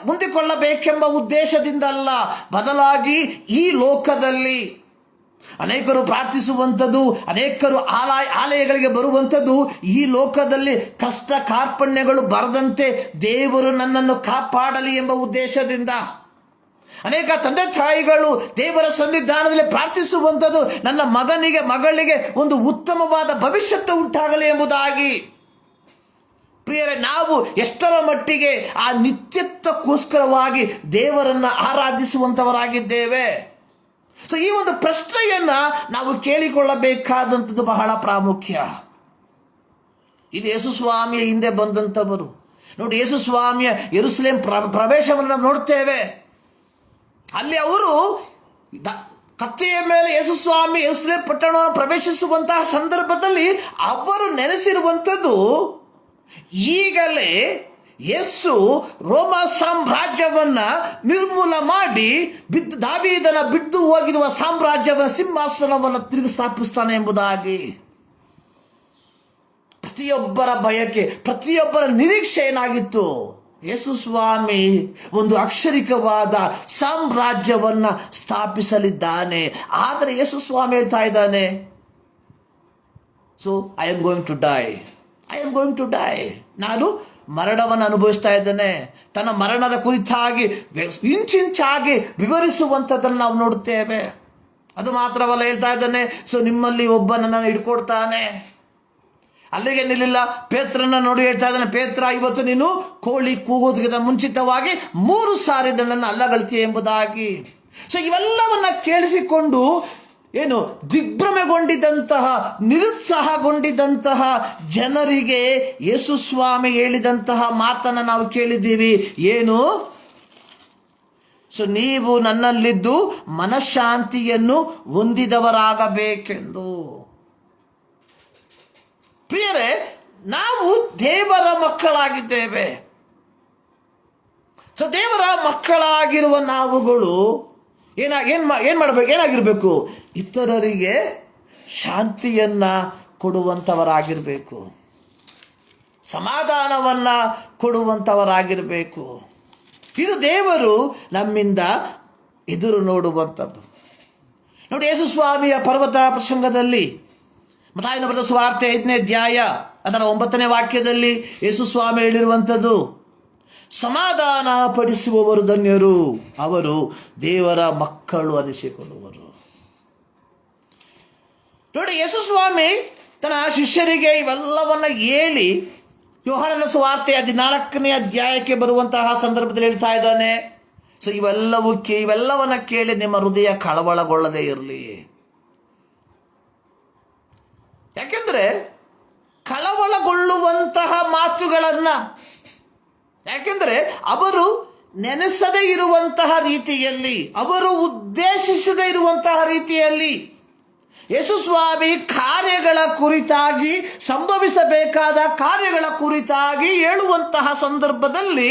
ಹೊಂದಿಕೊಳ್ಳಬೇಕೆಂಬ ಉದ್ದೇಶದಿಂದ ಅಲ್ಲ, ಬದಲಾಗಿ ಈ ಲೋಕದಲ್ಲಿ ಅನೇಕರು ಪ್ರಾರ್ಥಿಸುವಂಥದ್ದು, ಅನೇಕರು ಆಲಯಗಳಿಗೆ ಬರುವಂಥದ್ದು ಈ ಲೋಕದಲ್ಲಿ ಕಷ್ಟ ಕಾರ್ಪಣ್ಯಗಳು ಬರದಂತೆ ದೇವರು ನನ್ನನ್ನು ಕಾಪಾಡಲಿ ಎಂಬ ಉದ್ದೇಶದಿಂದ. ಅನೇಕ ತಂದೆ ತಾಯಿಗಳು ದೇವರ ಸನ್ನಿಧಾನದಲ್ಲಿ ಪ್ರಾರ್ಥಿಸುವಂಥದ್ದು ನನ್ನ ಮಗಳಿಗೆ ಒಂದು ಉತ್ತಮವಾದ ಭವಿಷ್ಯತ್ತು ಉಂಟಾಗಲಿ ಎಂಬುದಾಗಿ. ಪ್ರಿಯರೇ, ನಾವು ಎಷ್ಟರ ಮಟ್ಟಿಗೆ ಆ ನಿತ್ಯತ್ವಕ್ಕೋಸ್ಕರವಾಗಿ ದೇವರನ್ನು ಆರಾಧಿಸುವಂಥವರಾಗಿದ್ದೇವೆ? ಸೊ ಈ ಒಂದು ಪ್ರಶ್ನೆಯನ್ನ ನಾವು ಕೇಳಿಕೊಳ್ಳಬೇಕಾದಂಥದ್ದು ಬಹಳ ಪ್ರಾಮುಖ್ಯ. ಇದು ಯೇಸುಸ್ವಾಮಿಯ ಹಿಂದೆ ಬಂದಂಥವರು. ನೋಡಿ, ಯೇಸುಸ್ವಾಮಿಯ ಯೆರೂಸಲೇಮ್ ಪ್ರವೇಶವನ್ನು ನಾವು ನೋಡ್ತೇವೆ. ಅಲ್ಲಿ ಅವರು ಕತ್ತೆಯ ಮೇಲೆ ಯೇಸುಸ್ವಾಮಿ ಯೆರೂಸಲೇಮ್ ಪಟ್ಟಣವನ್ನು ಪ್ರವೇಶಿಸುವಂತಹ ಸಂದರ್ಭದಲ್ಲಿ ಅವರು ನೆನೆಸಿರುವಂಥದ್ದು, ಈಗಲೇ ಯೇಸು ರೋಮ ಸಾಮ್ರಾಜ್ಯವನ್ನ ನಿರ್ಮೂಲ ಮಾಡಿ ದಾವೀದನ ಬಿದ್ದು ಹೋಗಿರುವ ಸಾಮ್ರಾಜ್ಯವನ್ನ ಸಿಂಹಾಸನವನ್ನು ತಿರುಗಿ ಸ್ಥಾಪಿಸ್ತಾನೆ ಎಂಬುದಾಗಿ. ಪ್ರತಿಯೊಬ್ಬರ ಬಯಕೆ, ಪ್ರತಿಯೊಬ್ಬರ ನಿರೀಕ್ಷೆ ಏನಾಗಿತ್ತು? ಯೇಸುಸ್ವಾಮಿ ಒಂದು ಅಕ್ಷರಿಕವಾದ ಸಾಮ್ರಾಜ್ಯವನ್ನ ಸ್ಥಾಪಿಸಲಿದ್ದಾನೆ. ಆದರೆ ಯೇಸುಸ್ವಾಮಿ ಹೇಳ್ತಾ ಇದ್ದಾನೆ, so I am going to die. ನಾನು ಮರಣವನ್ನು ಅನುಭವಿಸ್ತಾ ಇದ್ದೇನೆ. ತನ್ನ ಮರಣದ ಕುರಿತಾಗಿ ಇಂಚಿಂಚಾಗಿ ವಿವರಿಸುವಂಥದ್ದನ್ನು ನಾವು ನೋಡುತ್ತೇವೆ. ಅದು ಮಾತ್ರವಲ್ಲ, ಹೇಳ್ತಾ ಇದ್ದಾನೆ, ಸೊ ನಿಮ್ಮಲ್ಲಿ ಒಬ್ಬ ನನ್ನನ್ನು ಹಿಡ್ಕೊಡ್ತಾನೆ. ಅಲ್ಲಿಗೆ ನಿಲ್ಲಿಲ್ಲ, ಪೇತ್ರನ ನೋಡಿ ಹೇಳ್ತಾ ಇದ್ದಾನೆ, ಪೇತ್ರ, ಇವತ್ತು ನೀನು ಕೋಳಿ ಕೂಗೋದಕ್ಕಿಂತ ಮುಂಚಿತವಾಗಿ 3 ಸಾರಿ ನನ್ನನ್ನು ಅಲ್ಲಗಳ್ತೀಯ ಎಂಬುದಾಗಿ. ಸೊ ಇವೆಲ್ಲವನ್ನ ಕೇಳಿಸಿಕೊಂಡು ದಿಗ್ಭ್ರಮೆಗೊಂಡಿದ್ದಂತಹ, ನಿರುತ್ಸಾಹಗೊಂಡಿದ್ದಂತಹ ಜನರಿಗೆ ಯೇಸು ಸ್ವಾಮಿ ಹೇಳಿದಂತಹ ಮಾತನ್ನು ನಾವು ಕೇಳಿದ್ದೀವಿ. ಏನು? ಸೊ ನೀವು ನನ್ನಲ್ಲಿದ್ದು ಮನಃಶಾಂತಿಯನ್ನು ಹೊಂದಿದವರಾಗಬೇಕೆಂದು. ಪ್ರಿಯರೇ, ನಾವು ದೇವರ ಮಕ್ಕಳಾಗಿದ್ದೇವೆ. ಸೊ ದೇವರ ಮಕ್ಕಳಾಗಿರುವ ನಾವುಗಳು ಏನಾಗಿರ್ಬೇಕು? ಇತರರಿಗೆ ಶಾಂತಿಯನ್ನ ಕೊಡುವಂಥವರಾಗಿರ್ಬೇಕು, ಸಮಾಧಾನವನ್ನ ಕೊಡುವಂಥವರಾಗಿರ್ಬೇಕು. ಇದು ದೇವರು ನಮ್ಮಿಂದ ಎದುರು ನೋಡುವಂಥದ್ದು. ನೋಡಿ, ಯೇಸು ಸ್ವಾಮಿಯ ಪರ್ವತ ಪ್ರಸಂಗದಲ್ಲಿ ಮತ್ತಾಯನ ಬರೆದ ಸುವಾರ್ತೆ 5ನೇ ಅಧ್ಯಾಯ ಅದರ 9ನೇ ವಾಕ್ಯದಲ್ಲಿ ಯೇಸು ಸ್ವಾಮಿ ಹೇಳಿರುವಂಥದ್ದು, ಸಮಾಧಾನ ಪಡಿಸುವವರು ಧನ್ಯರು, ಅವರು ದೇವರ ಮಕ್ಕಳು ಅನಿಸಿಕೊಳ್ಳುವರು. ನೋಡಿ, ಯೇಸು ಸ್ವಾಮಿ ತನ್ನ ಶಿಷ್ಯರಿಗೆ ಇವೆಲ್ಲವನ್ನ ಹೇಳಿ ಯೋಹಾನನ ಸುವಾರ್ತೆ 14ನೇ ಅಧ್ಯಾಯಕ್ಕೆ ಬರುವಂತಹ ಸಂದರ್ಭದಲ್ಲಿ ಹೇಳ್ತಾ ಇದ್ದಾನೆ, ಸೊ ಇವೆಲ್ಲವನ್ನ ಕೇಳಿ ನಿಮ್ಮ ಹೃದಯ ಕಳವಳಗೊಳ್ಳದೆ ಇರಲಿ. ಯಾಕೆಂದ್ರೆ ಕಳವಳಗೊಳ್ಳುವಂತಹ ಮಾತುಗಳನ್ನ, ಯಾಕೆಂದ್ರೆ ಅವರು ನೆನೆಸದೇ ಇರುವಂತಹ ರೀತಿಯಲ್ಲಿ, ಅವರು ಉದ್ದೇಶಿಸದೇ ಇರುವಂತಹ ರೀತಿಯಲ್ಲಿ ಯೇಸು ಸ್ವಾಮಿ ಕಾರ್ಯಗಳ ಕುರಿತಾಗಿ, ಸಂಭವಿಸಬೇಕಾದ ಕಾರ್ಯಗಳ ಕುರಿತಾಗಿ ಹೇಳುವಂತಹ ಸಂದರ್ಭದಲ್ಲಿ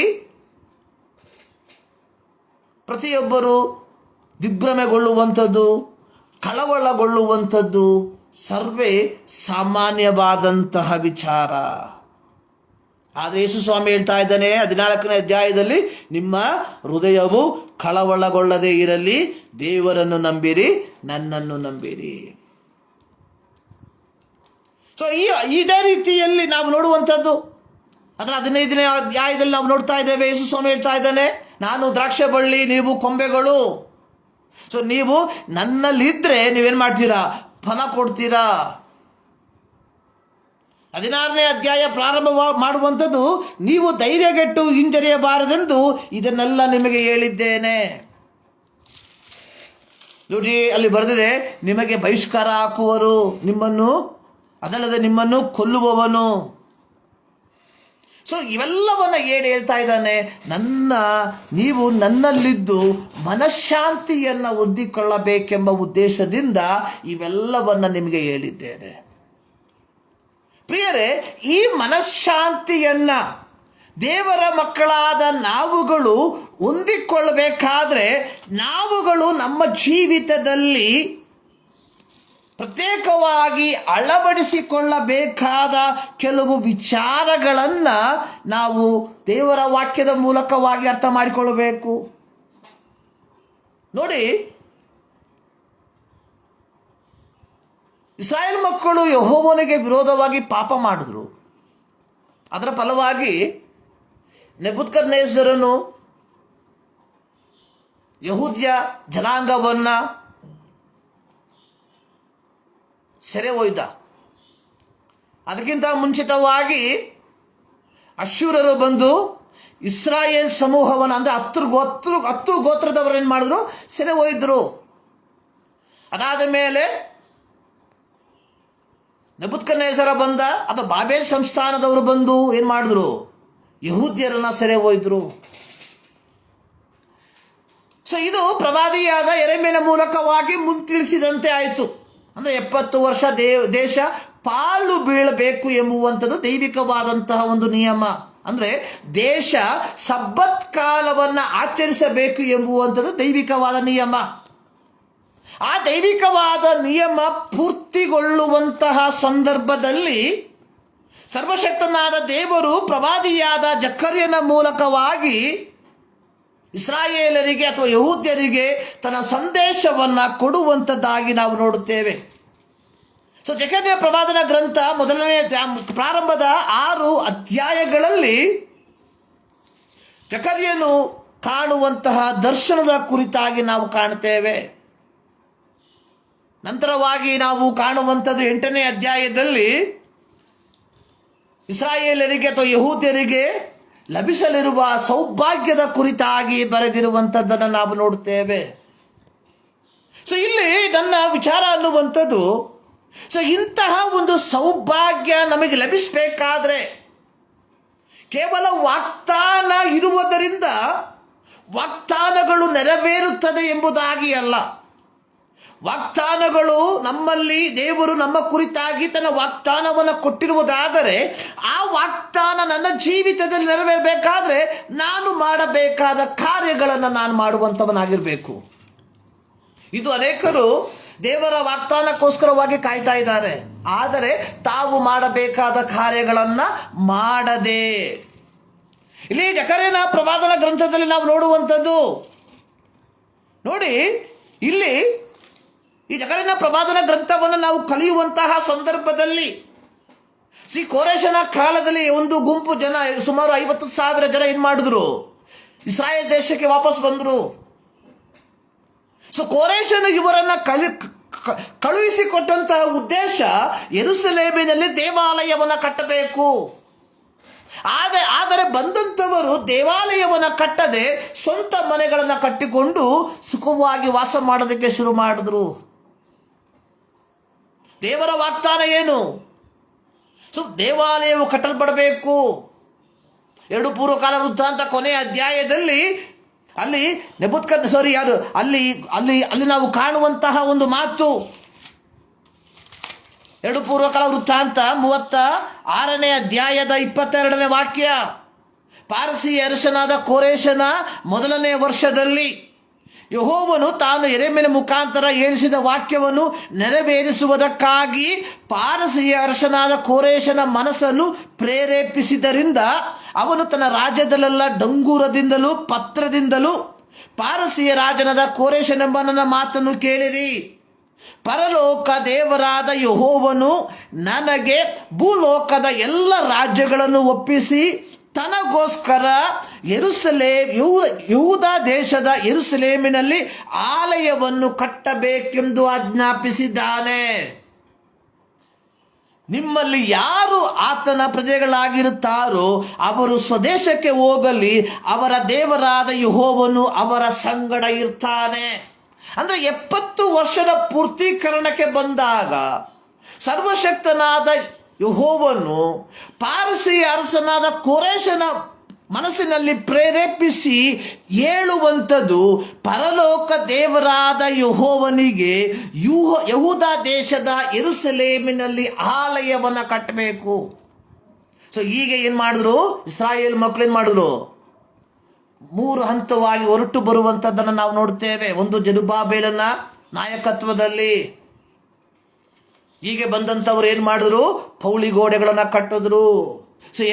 ಪ್ರತಿಯೊಬ್ಬರು ದಿಗ್ಭ್ರಮೆಗೊಳ್ಳುವಂಥದ್ದು, ಕಳವಳಗೊಳ್ಳುವಂಥದ್ದು ಸರ್ವೇ ಸಾಮಾನ್ಯವಾದಂತಹ ವಿಚಾರ. ಆದರೆ ಯೇಸು ಸ್ವಾಮಿ ಹೇಳ್ತಾ ಇದ್ದಾನೆ 14ನೇ ಅಧ್ಯಾಯದಲ್ಲಿ, ನಿಮ್ಮ ಹೃದಯವು ಕಳವಳಗೊಳ್ಳದೆ ಇರಲಿ, ದೇವರನ್ನು ನಂಬಿರಿ, ನನ್ನನ್ನು ನಂಬಿರಿ. ಸೊ ಇದೇ ರೀತಿಯಲ್ಲಿ ನಾವು ನೋಡುವಂಥದ್ದು ಅದರ 15ನೇ ಅಧ್ಯಾಯದಲ್ಲಿ ನಾವು ನೋಡ್ತಾ ಇದ್ದೇವೆ. ಯೇಸು ಸ್ವಾಮಿ ಹೇಳ್ತಾ ಇದ್ದಾನೆ, ನಾನು ದ್ರಾಕ್ಷೆ ಬಳ್ಳಿ, ನೀವು ಕೊಂಬೆಗಳು. ಸೊ ನೀವು ನನ್ನಲ್ಲಿದ್ದರೆ ನೀವೇನು ಮಾಡ್ತೀರಾ? ಫಲ ಕೊಡ್ತೀರಾ. 16ನೇ ಅಧ್ಯಾಯ ಪ್ರಾರಂಭ ಮಾಡುವಂಥದ್ದು, ನೀವು ಧೈರ್ಯಗೆಟ್ಟು ಹಿಂಜರಿಯಬಾರದೆಂದು ಇದನ್ನೆಲ್ಲ ನಿಮಗೆ ಹೇಳಿದ್ದೇನೆ. ನೋಡಿ, ಅಲ್ಲಿ ಬರೆದಿದೆ, ನಿಮಗೆ ಬಹಿಷ್ಕಾರ ಹಾಕುವರು, ಅದಲ್ಲದೆ ನಿಮ್ಮನ್ನು ಕೊಲ್ಲುವವನು. ಸೊ ಇವೆಲ್ಲವನ್ನ ಹೇಳ್ತಾ ಇದ್ದಾನೆ, ನೀವು ನನ್ನಲ್ಲಿದ್ದು ಮನಃಶಾಂತಿಯನ್ನು ಹೊಂದಿಕೊಳ್ಳಬೇಕೆಂಬ ಉದ್ದೇಶದಿಂದ ಇವೆಲ್ಲವನ್ನ ನಿಮಗೆ ಹೇಳಿದ್ದೇನೆ. ಪ್ರಿಯರೇ, ಈ ಮನಃಶಾಂತಿಯನ್ನ ದೇವರ ಮಕ್ಕಳಾದ ನಾವುಗಳು ಹೊಂದಿಕೊಳ್ಳಬೇಕಾದ್ರೆ ನಾವುಗಳು ನಮ್ಮ ಜೀವಿತದಲ್ಲಿ ಪ್ರತ್ಯೇಕವಾಗಿ ಅಳವಡಿಸಿಕೊಳ್ಳಬೇಕಾದ ಕೆಲವು ವಿಚಾರಗಳನ್ನು ನಾವು ದೇವರ ವಾಕ್ಯದ ಮೂಲಕವಾಗಿ ಅರ್ಥ ಮಾಡಿಕೊಳ್ಳಬೇಕು. ನೋಡಿ, ಇಸ್ರಾಯೇಲ್ ಮಕ್ಕಳು ಯೆಹೋವನಿಗೆ ವಿರೋಧವಾಗಿ ಪಾಪ ಮಾಡಿದ್ರು. ಅದರ ಫಲವಾಗಿ ನೆಬೂಕದ್ನೆಚ್ಚರನು ಯಹೂದ್ಯ ಜನಾಂಗವನ್ನ ಸೆರೆ ಒಯ್ದ. ಅದಕ್ಕಿಂತ ಮುಂಚಿತವಾಗಿ ಅಶ್ಶೂರರು ಬಂದು ಇಸ್ರಾಯೇಲ್ ಸಮೂಹವನ್ನು, ಅಂದರೆ 10 ಗೋತ್ರದವರು ಏನು ಮಾಡಿದ್ರು? ಸೆರೆ ಒಯ್ದರು. ಅದಾದ ಮೇಲೆ ನೆಬೂಕದ್ನೆಚ್ಚರ ಬಂದ, ಅಥವಾ ಬಾಬೇಲ್ ಸಂಸ್ಥಾನದವರು ಬಂದು ಏನು ಮಾಡಿದ್ರು? ಯಹೂದ್ಯರನ್ನ ಸೆರೆ ಒಯ್ದರು. ಸೊ ಇದು ಪ್ರವಾದಿಯಾದ ಯೆರೆಮೀಯನ ಮೂಲಕವಾಗಿ ಮುಂತಿಳಿಸಿದಂತೆ ಆಯಿತು. ಅಂದರೆ 70 ವರ್ಷ ದೇಶ ಪಾಲು ಬೀಳಬೇಕು ಎಂಬುವಂಥದ್ದು ದೈವಿಕವಾದಂತಹ ಒಂದು ನಿಯಮ. ಅಂದರೆ ದೇಶ ಸಬ್ಬತ್ ಕಾಲವನ್ನು ಆಚರಿಸಬೇಕು ಎಂಬುವಂಥದ್ದು ದೈವಿಕವಾದ ನಿಯಮ. ಆ ದೈವಿಕವಾದ ನಿಯಮ ಪೂರ್ತಿಗೊಳ್ಳುವಂತಹ ಸಂದರ್ಭದಲ್ಲಿ ಸರ್ವಶಕ್ತನಾದ ದೇವರು ಪ್ರವಾದಿಯಾದ ಜಕರ್ಯನ ಮೂಲಕವಾಗಿ ಇಸ್ರಾಯೇಲರಿಗೆ ಅಥವಾ ಯಹೂದ್ಯರಿಗೆ ತನ್ನ ಸಂದೇಶವನ್ನು ಕೊಡುವಂಥದ್ದಾಗಿ ನಾವು ನೋಡುತ್ತೇವೆ. ಸೊ ಜಕರ್ಯ ಪ್ರವಾದನ ಗ್ರಂಥ ಮೊದಲನೇ ಪ್ರಾರಂಭದ 6 ಅಧ್ಯಾಯಗಳಲ್ಲಿ ಜಕರ್ಯನು ಕಾಣುವಂತಹ ದರ್ಶನದ ಕುರಿತಾಗಿ ನಾವು ಕಾಣುತ್ತೇವೆ. ನಂತರವಾಗಿ ನಾವು ಕಾಣುವಂಥದ್ದು 8ನೇ ಅಧ್ಯಾಯದಲ್ಲಿ ಇಸ್ರಾಯೇಲರಿಗೆ ಅಥವಾ ಯಹೂದ್ಯರಿಗೆ ಲಭಿಸಲಿರುವ ಸೌಭಾಗ್ಯದ ಕುರಿತಾಗಿ ಬರೆದಿರುವಂಥದ್ದನ್ನು ನಾವು ನೋಡುತ್ತೇವೆ. ಇಲ್ಲಿ ನನ್ನ ವಿಚಾರ ಅನ್ನುವಂಥದ್ದು, ಇಂತಹ ಒಂದು ಸೌಭಾಗ್ಯ ನಮಗೆ ಲಭಿಸಬೇಕಾದ್ರೆ ಕೇವಲ ವಾಗ್ದಾನ ಇರುವುದರಿಂದ ವಾಗ್ದಾನಗಳು ನೆರವೇರುತ್ತದೆ ಎಂಬುದಾಗಿ ಅಲ್ಲ. ವಾಗ್ದಾನಗಳು ನಮ್ಮಲ್ಲಿ ದೇವರು ನಮ್ಮ ಕುರಿತಾಗಿ ತನ್ನ ವಾಗ್ದಾನವನ್ನು ಕೊಟ್ಟಿರುವುದಾದರೆ ಆ ವಾಗ್ದಾನ ನನ್ನ ಜೀವಿತದಲ್ಲಿ ನೆರವೇರಬೇಕಾದ್ರೆ ನಾನು ಮಾಡಬೇಕಾದ ಕಾರ್ಯಗಳನ್ನು ನಾನು ಮಾಡುವಂಥವನಾಗಿರಬೇಕು. ಇದು ಅನೇಕರು ದೇವರ ವಾಗ್ದಾನಕ್ಕೋಸ್ಕರವಾಗಿ ಕಾಯ್ತಾ ಇದ್ದಾರೆ, ಆದರೆ ತಾವು ಮಾಡಬೇಕಾದ ಕಾರ್ಯಗಳನ್ನು ಮಾಡದೆ. ಇಲ್ಲಿ ಜಕರ್ಯನ ಪ್ರವಾದನ ಗ್ರಂಥದಲ್ಲಿ ನಾವು ನೋಡುವಂಥದ್ದು ನೋಡಿ, ಇಲ್ಲಿ ಈ ಜಕರ್ಯನ ಪ್ರವಾದನ ಗ್ರಂಥವನ್ನು ನಾವು ಕಲಿಯುವಂತಹ ಸಂದರ್ಭದಲ್ಲಿ ಕೋರೇಶನ ಕಾಲದಲ್ಲಿ ಒಂದು ಗುಂಪು ಜನ, ಸುಮಾರು 50,000 ಜನ ಏನ್ ಮಾಡಿದ್ರು, ಇಸ್ರಾಯೇಲ್ ದೇಶಕ್ಕೆ ವಾಪಸ್ ಬಂದರು. ಕೋರೇಶನು ಇವರನ್ನ ಕಳುಹಿಸಿಕೊಟ್ಟಂತಹ ಉದ್ದೇಶ ಯೆರೂಸಲೇಮಿನಲ್ಲಿ ದೇವಾಲಯವನ್ನು ಕಟ್ಟಬೇಕು. ಆದರೆ ಬಂದಂಥವರು ದೇವಾಲಯವನ್ನು ಕಟ್ಟದೆ ಸ್ವಂತ ಮನೆಗಳನ್ನು ಕಟ್ಟಿಕೊಂಡು ಸುಖವಾಗಿ ವಾಸ ಮಾಡೋದಕ್ಕೆ ಶುರು ಮಾಡಿದ್ರು. ದೇವರ ವಾಗ್ದಾನ ಏನು? ದೇವಾಲಯವು ಕಟ್ಟಲ್ಪಡಬೇಕು. 2 ಪೂರ್ವಕಾಲ ವೃತ್ತಾಂತ ಕೊನೆಯ ಅಧ್ಯಾಯದಲ್ಲಿ ಅಲ್ಲಿ ಅಲ್ಲಿ ನಾವು ಕಾಣುವಂತಹ ಒಂದು ಮಾತು, 2 ಪೂರ್ವಕಾಲ ವೃತ್ತಾಂತ 36ನೇ ಅಧ್ಯಾಯದ 22ನೇ ವಾಕ್ಯ. ಪಾರಸಿಯ ಅರಸನಾದ ಕೋರೇಶನ 1ನೇ ವರ್ಷದಲ್ಲಿ ಯೆಹೋವನು ತಾನು ಯೆರೆಮೀಯನ ಮುಖಾಂತರ ಹೇಳಿಸಿದ ವಾಕ್ಯವನ್ನು ನೆರವೇರಿಸುವುದಕ್ಕಾಗಿ ಪಾರಸಿಯ ಅರಸನಾದ ಕೋರೇಶನ ಮನಸ್ಸನ್ನು ಪ್ರೇರೇಪಿಸಿದ್ದರಿಂದ ಅವನು ತನ್ನ ರಾಜ್ಯದಲ್ಲೆಲ್ಲ ಡಂಗೂರದಿಂದಲೂ ಪತ್ರದಿಂದಲೂ ಪಾರಸಿಯ ರಾಜನಾದ ಕೋರೇಶನೆಂಬನ ಮಾತನ್ನು ಕೇಳಿರಿ. ಪರಲೋಕ ದೇವರಾದ ಯೆಹೋವನು ನನಗೆ ಭೂಲೋಕದ ಎಲ್ಲ ರಾಜ್ಯಗಳನ್ನು ಒಪ್ಪಿಸಿ ತನಗೋಸ್ಕರ ಯೆಹೂದ ದೇಶದ ಯೆರೂಸಲೇಮಿನಲ್ಲಿ ಆಲಯವನ್ನು ಕಟ್ಟಬೇಕೆಂದು ಆಜ್ಞಾಪಿಸಿದ್ದಾನೆ. ನಿಮ್ಮಲ್ಲಿ ಯಾರು ಆತನ ಪ್ರಜೆಗಳಾಗಿರುತ್ತಾರೋ ಅವರು ಸ್ವದೇಶಕ್ಕೆ ಹೋಗಲಿ, ಅವರ ದೇವರಾದ ಯೆಹೋವನು ಅವರ ಸಂಗಡ ಇರ್ತಾನೆ. ಅಂದ್ರೆ 70 ವರ್ಷದ ಪೂರ್ತೀಕರಣಕ್ಕೆ ಬಂದಾಗ ಸರ್ವಶಕ್ತನಾದ ಯೆಹೋವನು ಪಾರಸಿಯ ಅರಸನಾದ ಕೋರೇಶನ ಮನಸ್ಸಿನಲ್ಲಿ ಪ್ರೇರೇಪಿಸಿ ಹೇಳುವಂಥದ್ದು, ಪರಲೋಕ ದೇವರಾದ ಯೆಹೋವನಿಗೆ ಯೆಹೂದ ದೇಶದ ಯೆರೂಸಲೇಮಿನಲ್ಲಿ ಆಲಯವನ್ನು ಕಟ್ಟಬೇಕು. ಈಗ ಏನು ಮಾಡಿದ್ರು, ಇಸ್ರಾಯೇಲ್ ಮಕ್ಕಳು ಏನು ಮಾಡಿದ್ರು, 3 ಹಂತವಾಗಿ ಹೊರಟು ಬರುವಂಥದ್ದನ್ನು ನಾವು ನೋಡ್ತೇವೆ. ಒಂದು ಜೆರುಬ್ಬಾಬೆಲನ ನಾಯಕತ್ವದಲ್ಲಿ ಹೀಗೆ ಬಂದಂಥವ್ರು ಏನು ಮಾಡಿದ್ರು, ಪೌಳಿ ಗೋಡೆಗಳನ್ನು ಕಟ್ಟಿದ್ರು.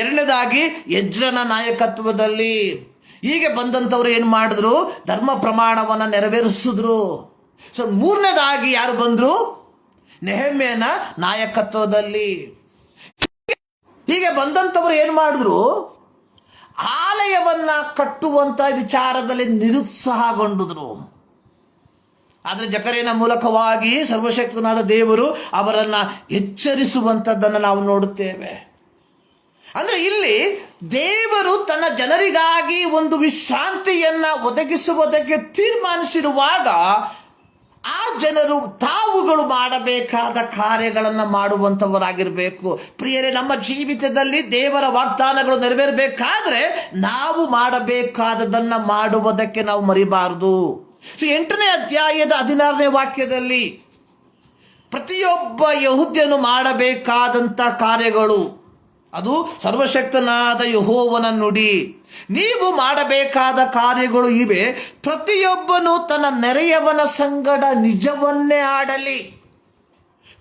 ಎರಡನೇದಾಗಿ ಎಜ್ರನ ನಾಯಕತ್ವದಲ್ಲಿ ಹೀಗೆ ಬಂದಂಥವ್ರು ಏನು ಮಾಡಿದ್ರು, ಧರ್ಮ ಪ್ರಮಾಣವನ್ನು ನೆರವೇರಿಸಿದ್ರು. ಮೂರನೇದಾಗಿ ಯಾರು ಬಂದ್ರು, ನೆಹೆಮ್ಯನ ನಾಯಕತ್ವದಲ್ಲಿ. ಹೀಗೆ ಬಂದಂಥವ್ರು ಏನು ಮಾಡಿದ್ರು, ಆಲಯವನ್ನ ಕಟ್ಟುವಂತ ವಿಚಾರದಲ್ಲಿ ನಿರುತ್ಸಾಹಗೊಂಡಿದ್ರು. ಆದರೆ ಜಕರ್ಯನ ಮೂಲಕವಾಗಿ ಸರ್ವಶಕ್ತನಾದ ದೇವರು ಅವರನ್ನ ಎಚ್ಚರಿಸುವಂಥದ್ದನ್ನು ನಾವು ನೋಡುತ್ತೇವೆ. ಅಂದ್ರೆ ಇಲ್ಲಿ ದೇವರು ತನ್ನ ಜನರಿಗಾಗಿ ಒಂದು ವಿಶ್ರಾಂತಿಯನ್ನ ಒದಗಿಸುವುದಕ್ಕೆ ತೀರ್ಮಾನಿಸಿರುವಾಗ ಆ ಜನರು ತಾವುಗಳು ಮಾಡಬೇಕಾದ ಕಾರ್ಯಗಳನ್ನು ಮಾಡುವಂಥವರಾಗಿರಬೇಕು. ಪ್ರಿಯರೇ, ನಮ್ಮ ಜೀವಿತದಲ್ಲಿ ದೇವರ ವಾಗ್ದಾನಗಳು ನೆರವೇರಬೇಕಾದ್ರೆ ನಾವು ಮಾಡಬೇಕಾದದನ್ನು ಮಾಡುವುದಕ್ಕೆ ನಾವು ಮರಿಬಾರದು. 8ನೇ ಅಧ್ಯಾಯದ 16ನೇ ವಾಕ್ಯದಲ್ಲಿ ಪ್ರತಿಯೊಬ್ಬ ಯೆಹೂದ್ಯನು ಮಾಡಬೇಕಾದಂಥ ಕಾರ್ಯಗಳು, ಅದು ಸರ್ವಶಕ್ತನಾದ ಯೆಹೋವನ ನುಡಿ. ನೀವು ಮಾಡಬೇಕಾದ ಕಾರ್ಯಗಳು ಇವೆ. ಪ್ರತಿಯೊಬ್ಬನು ತನ್ನ ನೆರೆಯವನ ಸಂಗಡ ನಿಜವನ್ನೇ ಆಡಲಿ.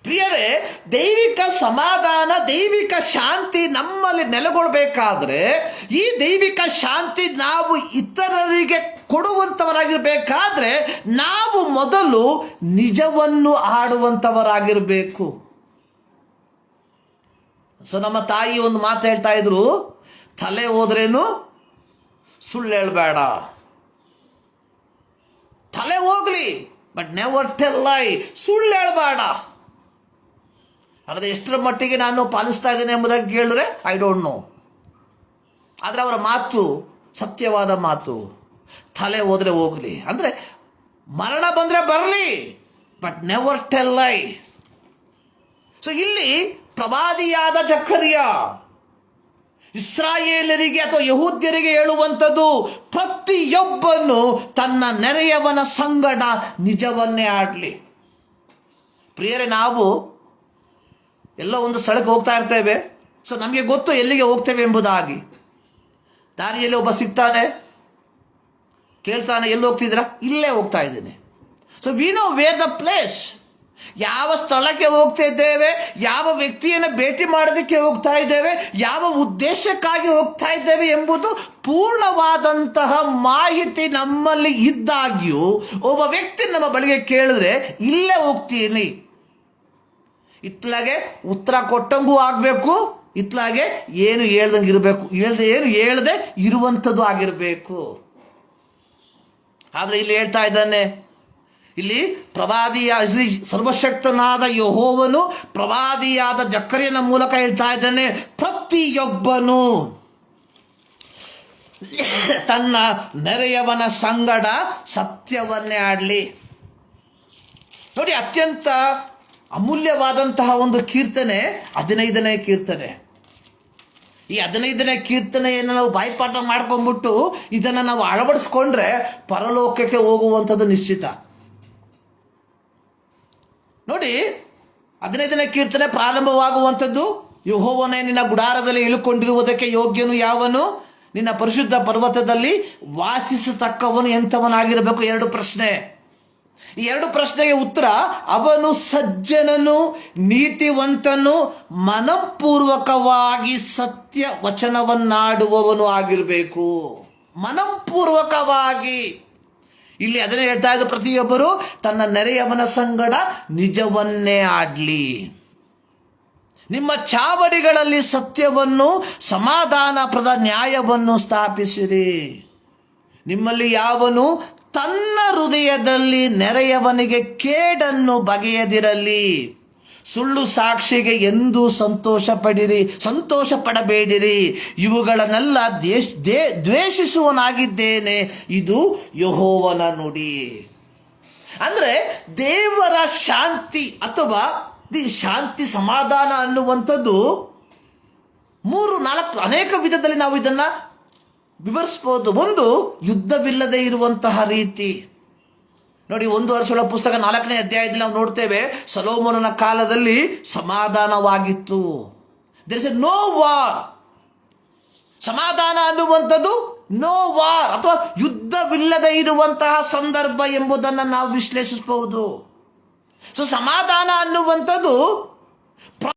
ಪ್ರಿಯರೇ, ದೈವಿಕ ಸಮಾಧಾನ, ದೈವಿಕ ಶಾಂತಿ ನಮ್ಮಲ್ಲಿ ನೆಲೆಗೊಳ್ಳಬೇಕಾದ್ರೆ ಈ ದೈವಿಕ ಶಾಂತಿ ನಾವು ಇತರರಿಗೆ ಕೊಡುವಂಥವರಾಗಿರ್ಬೇಕಾದ್ರೆ ನಾವು ಮೊದಲು ನಿಜವನ್ನು ಆಡುವಂಥವರಾಗಿರಬೇಕು. ನಮ್ಮ ತಾಯಿ ಒಂದು ಮಾತು ಹೇಳ್ತಾ ಇದ್ರು, ತಲೆ ಹೋದ್ರೇನು ಸುಳ್ಳು ಹೇಳ್ಬೇಡ. ತಲೆ ಹೋಗ್ಲಿ, ಬಟ್ ನೆವರ್ ಟೆಲ್ ಲೈ. ಸುಳ್ಳು ಹೇಳಬೇಡ. ಆದರೆ ಎಷ್ಟರ ಮಟ್ಟಿಗೆ ನಾನು ಪಾಲಿಸ್ತಾ ಇದ್ದೇನೆ ಎಂಬುದಾಗಿ ಕೇಳಿದ್ರೆ ಐ ಡೋಂಟ್ ನೋ. ಆದರೆ ಅವರ ಮಾತು ಸತ್ಯವಾದ ಮಾತು. ತಲೆ ಹೋದರೆ ಹೋಗಲಿ, ಅಂದರೆ ಮರಣ ಬಂದರೆ ಬರಲಿ, ಬಟ್ ನೆವರ್ ಟೆಲ್ ಲೈ. ಸೊ ಇಲ್ಲಿ ಪ್ರವಾದಿಯಾದ ಜಕರ್ಯ ಇಸ್ರಾಯೇಲರಿಗೆ ಅಥವಾ ಯಹೂದ್ಯರಿಗೆ ಹೇಳುವಂಥದ್ದು, ಪ್ರತಿಯೊಬ್ಬನು ತನ್ನ ನೆರೆಯವನ ಸಂಗಡ ನಿಜವನ್ನೇ ಆಡಲಿ. ಪ್ರಿಯರೇ, ನಾವು ಎಲ್ಲೋ ಒಂದು ಸ್ಥಳಕ್ಕೆ ಹೋಗ್ತಾ ಇರ್ತೇವೆ. ಸೊ ನಮಗೆ ಗೊತ್ತು ಎಲ್ಲಿಗೆ ಹೋಗ್ತೇವೆ ಎಂಬುದಾಗಿ. ದಾರಿಯಲ್ಲಿ ಒಬ್ಬ ಸಿಗ್ತಾನೆ, ಕೇಳ್ತಾನೆ, ಎಲ್ಲಿ ಹೋಗ್ತಿದ್ದೀರಾ? ಇಲ್ಲೇ ಹೋಗ್ತಾ ಇದ್ದೇನೆ. So we know wear the place. ಯಾವ ಸ್ಥಳಕ್ಕೆ ಹೋಗ್ತಾ ಇದ್ದೇವೆ, ಯಾವ ವ್ಯಕ್ತಿಯನ್ನು ಭೇಟಿ ಮಾಡೋದಕ್ಕೆ ಹೋಗ್ತಾ ಇದ್ದೇವೆ, ಯಾವ ಉದ್ದೇಶಕ್ಕಾಗಿ ಹೋಗ್ತಾ ಇದ್ದೇವೆ ಎಂಬುದು ಪೂರ್ಣವಾದಂತಹ ಮಾಹಿತಿ ನಮ್ಮಲ್ಲಿ ಇದ್ದಾಗ್ಯೂ ಒಬ್ಬ ವ್ಯಕ್ತಿ ನಮ್ಮ ಬಳಿಗೆ ಕೇಳಿದ್ರೆ ಇಲ್ಲೇ ಹೋಗ್ತೀನಿ, ಇತ್ಲಾಗೆ ಉತ್ತರ ಕೊಟ್ಟಂಗೂ ಆಗಬೇಕು, ಇತ್ಲಾಗೆ ಏನು ಹೇಳ್ದಂಗೆ ಇರಬೇಕು, ಏನು ಹೇಳ್ದೆ ಇರುವಂಥದ್ದು ಆಗಿರಬೇಕು. ಆದರೆ ಇಲ್ಲಿ ಹೇಳ್ತಾ ಇದ್ದಾನೆ, ಇಲ್ಲಿ ಇಲ್ಲಿ ಸರ್ವಶಕ್ತನಾದ ಯೆಹೋವನು ಪ್ರವಾದಿಯಾದ ಜಕರ್ಯನ ಮೂಲಕ ಹೇಳ್ತಾ ಇದ್ದಾನೆ, ಪ್ರತಿಯೊಬ್ಬನು ತನ್ನ ನೆರೆಯವನ ಸಂಗಡ ಸತ್ಯವನ್ನೇ ಆಡಲಿ. ನೋಡಿ, ಅತ್ಯಂತ ಅಮೂಲ್ಯವಾದಂತಹ ಒಂದು ಕೀರ್ತನೆ 15ನೇ ಕೀರ್ತನೆ. ಈ 15ನೇ ಕೀರ್ತನೆಯನ್ನು ನಾವು ಬಾಯ್ಪಾಠ ಮಾಡ್ಕೊಂಡ್ಬಿಟ್ಟು ಇದನ್ನು ನಾವು ಅಳವಡಿಸ್ಕೊಂಡ್ರೆ ಪರಲೋಕಕ್ಕೆ ಹೋಗುವಂಥದ್ದು ನಿಶ್ಚಿತ. ನೋಡಿ, 15ನೇ ಕೀರ್ತನೆ ಪ್ರಾರಂಭವಾಗುವಂಥದ್ದು, ಯೆಹೋವನೇ ನಿನ್ನ ಗುಡಾರದಲ್ಲಿ ಇಳುಕೊಂಡಿರುವುದಕ್ಕೆ ಯೋಗ್ಯನು ಯಾವನು? ನಿನ್ನ ಪರಿಶುದ್ಧ ಪರ್ವತದಲ್ಲಿ ವಾಸಿಸತಕ್ಕವನು ಎಂಥವನಾಗಿರಬೇಕು? 2 ಪ್ರಶ್ನೆ. ಈ 2 ಪ್ರಶ್ನೆಗೆ ಉತ್ತರ, ಅವನು ಸಜ್ಜನನು, ನೀತಿವಂತನು, ಮನಪೂರ್ವಕವಾಗಿ ಸತ್ಯ ವಚನವನ್ನಾಡುವವನು ಆಗಿರಬೇಕು. ಮನಪೂರ್ವಕವಾಗಿ. ಇಲ್ಲಿ ಅದನ್ನೇ ಹೇಳ್ತಾ ಇದ್ದ, ಪ್ರತಿಯೊಬ್ಬರು ತನ್ನ ನೆರೆಯವನ ಸಂಗಡ ನಿಜವನ್ನೇ ಆಡ್ಲಿ. ನಿಮ್ಮ ಚಾವಡಿಗಳಲ್ಲಿ ಸತ್ಯವನ್ನು, ಸಮಾಧಾನಪ್ರದ ನ್ಯಾಯವನ್ನು ಸ್ಥಾಪಿಸಿರಿ. ನಿಮ್ಮಲ್ಲಿ ಯಾವನು ತನ್ನ ಹೃದಯದಲ್ಲಿ ನೆರೆಯವನಿಗೆ ಕೇಡನ್ನು ಬಗೆಯದಿರಲಿ. ಸುಳ್ಳು ಸಾಕ್ಷಿಗೆ ಎಂದೂ ಸಂತೋಷ ಪಡಬೇಡಿರಿ. ಇವುಗಳನ್ನೆಲ್ಲ ದ್ವೇಷಿಸುವನಾಗಿದ್ದೇನೆ. ಇದು ಯೆಹೋವನ ನುಡಿ. ಅಂದರೆ ದೇವರ ಶಾಂತಿ ಅಥವಾ ಶಾಂತಿ ಸಮಾಧಾನ ಅನ್ನುವಂಥದ್ದು 3-4 ಅನೇಕ ವಿಧದಲ್ಲಿ ನಾವು ಇದನ್ನು ವಿವರಿಸ್ಬೋದು. ಒಂದು, ಯುದ್ಧವಿಲ್ಲದೆ ಇರುವಂತಹ ರೀತಿ. ನೋಡಿ, 1 ವರ್ಷಗಳ ಪುಸ್ತಕ 4ನೇ ಅಧ್ಯಾಯದಲ್ಲಿ ನಾವು ನೋಡ್ತೇವೆ, ಸೊಲೊಮೋನನ ಕಾಲದಲ್ಲಿ ಸಮಾಧಾನವಾಗಿತ್ತು. There is a no war. ಸಮಾಧಾನ ಅನ್ನುವಂಥದ್ದು ನೋ ವಾರ್ ಅಥವಾ ಯುದ್ಧವಿಲ್ಲದೆ ಇರುವಂತಹ ಸಂದರ್ಭ ಎಂಬುದನ್ನು ನಾವು ವಿಶ್ಲೇಷಿಸಬಹುದು. ಸೊ ಸಮಾಧಾನ ಅನ್ನುವಂಥದ್ದು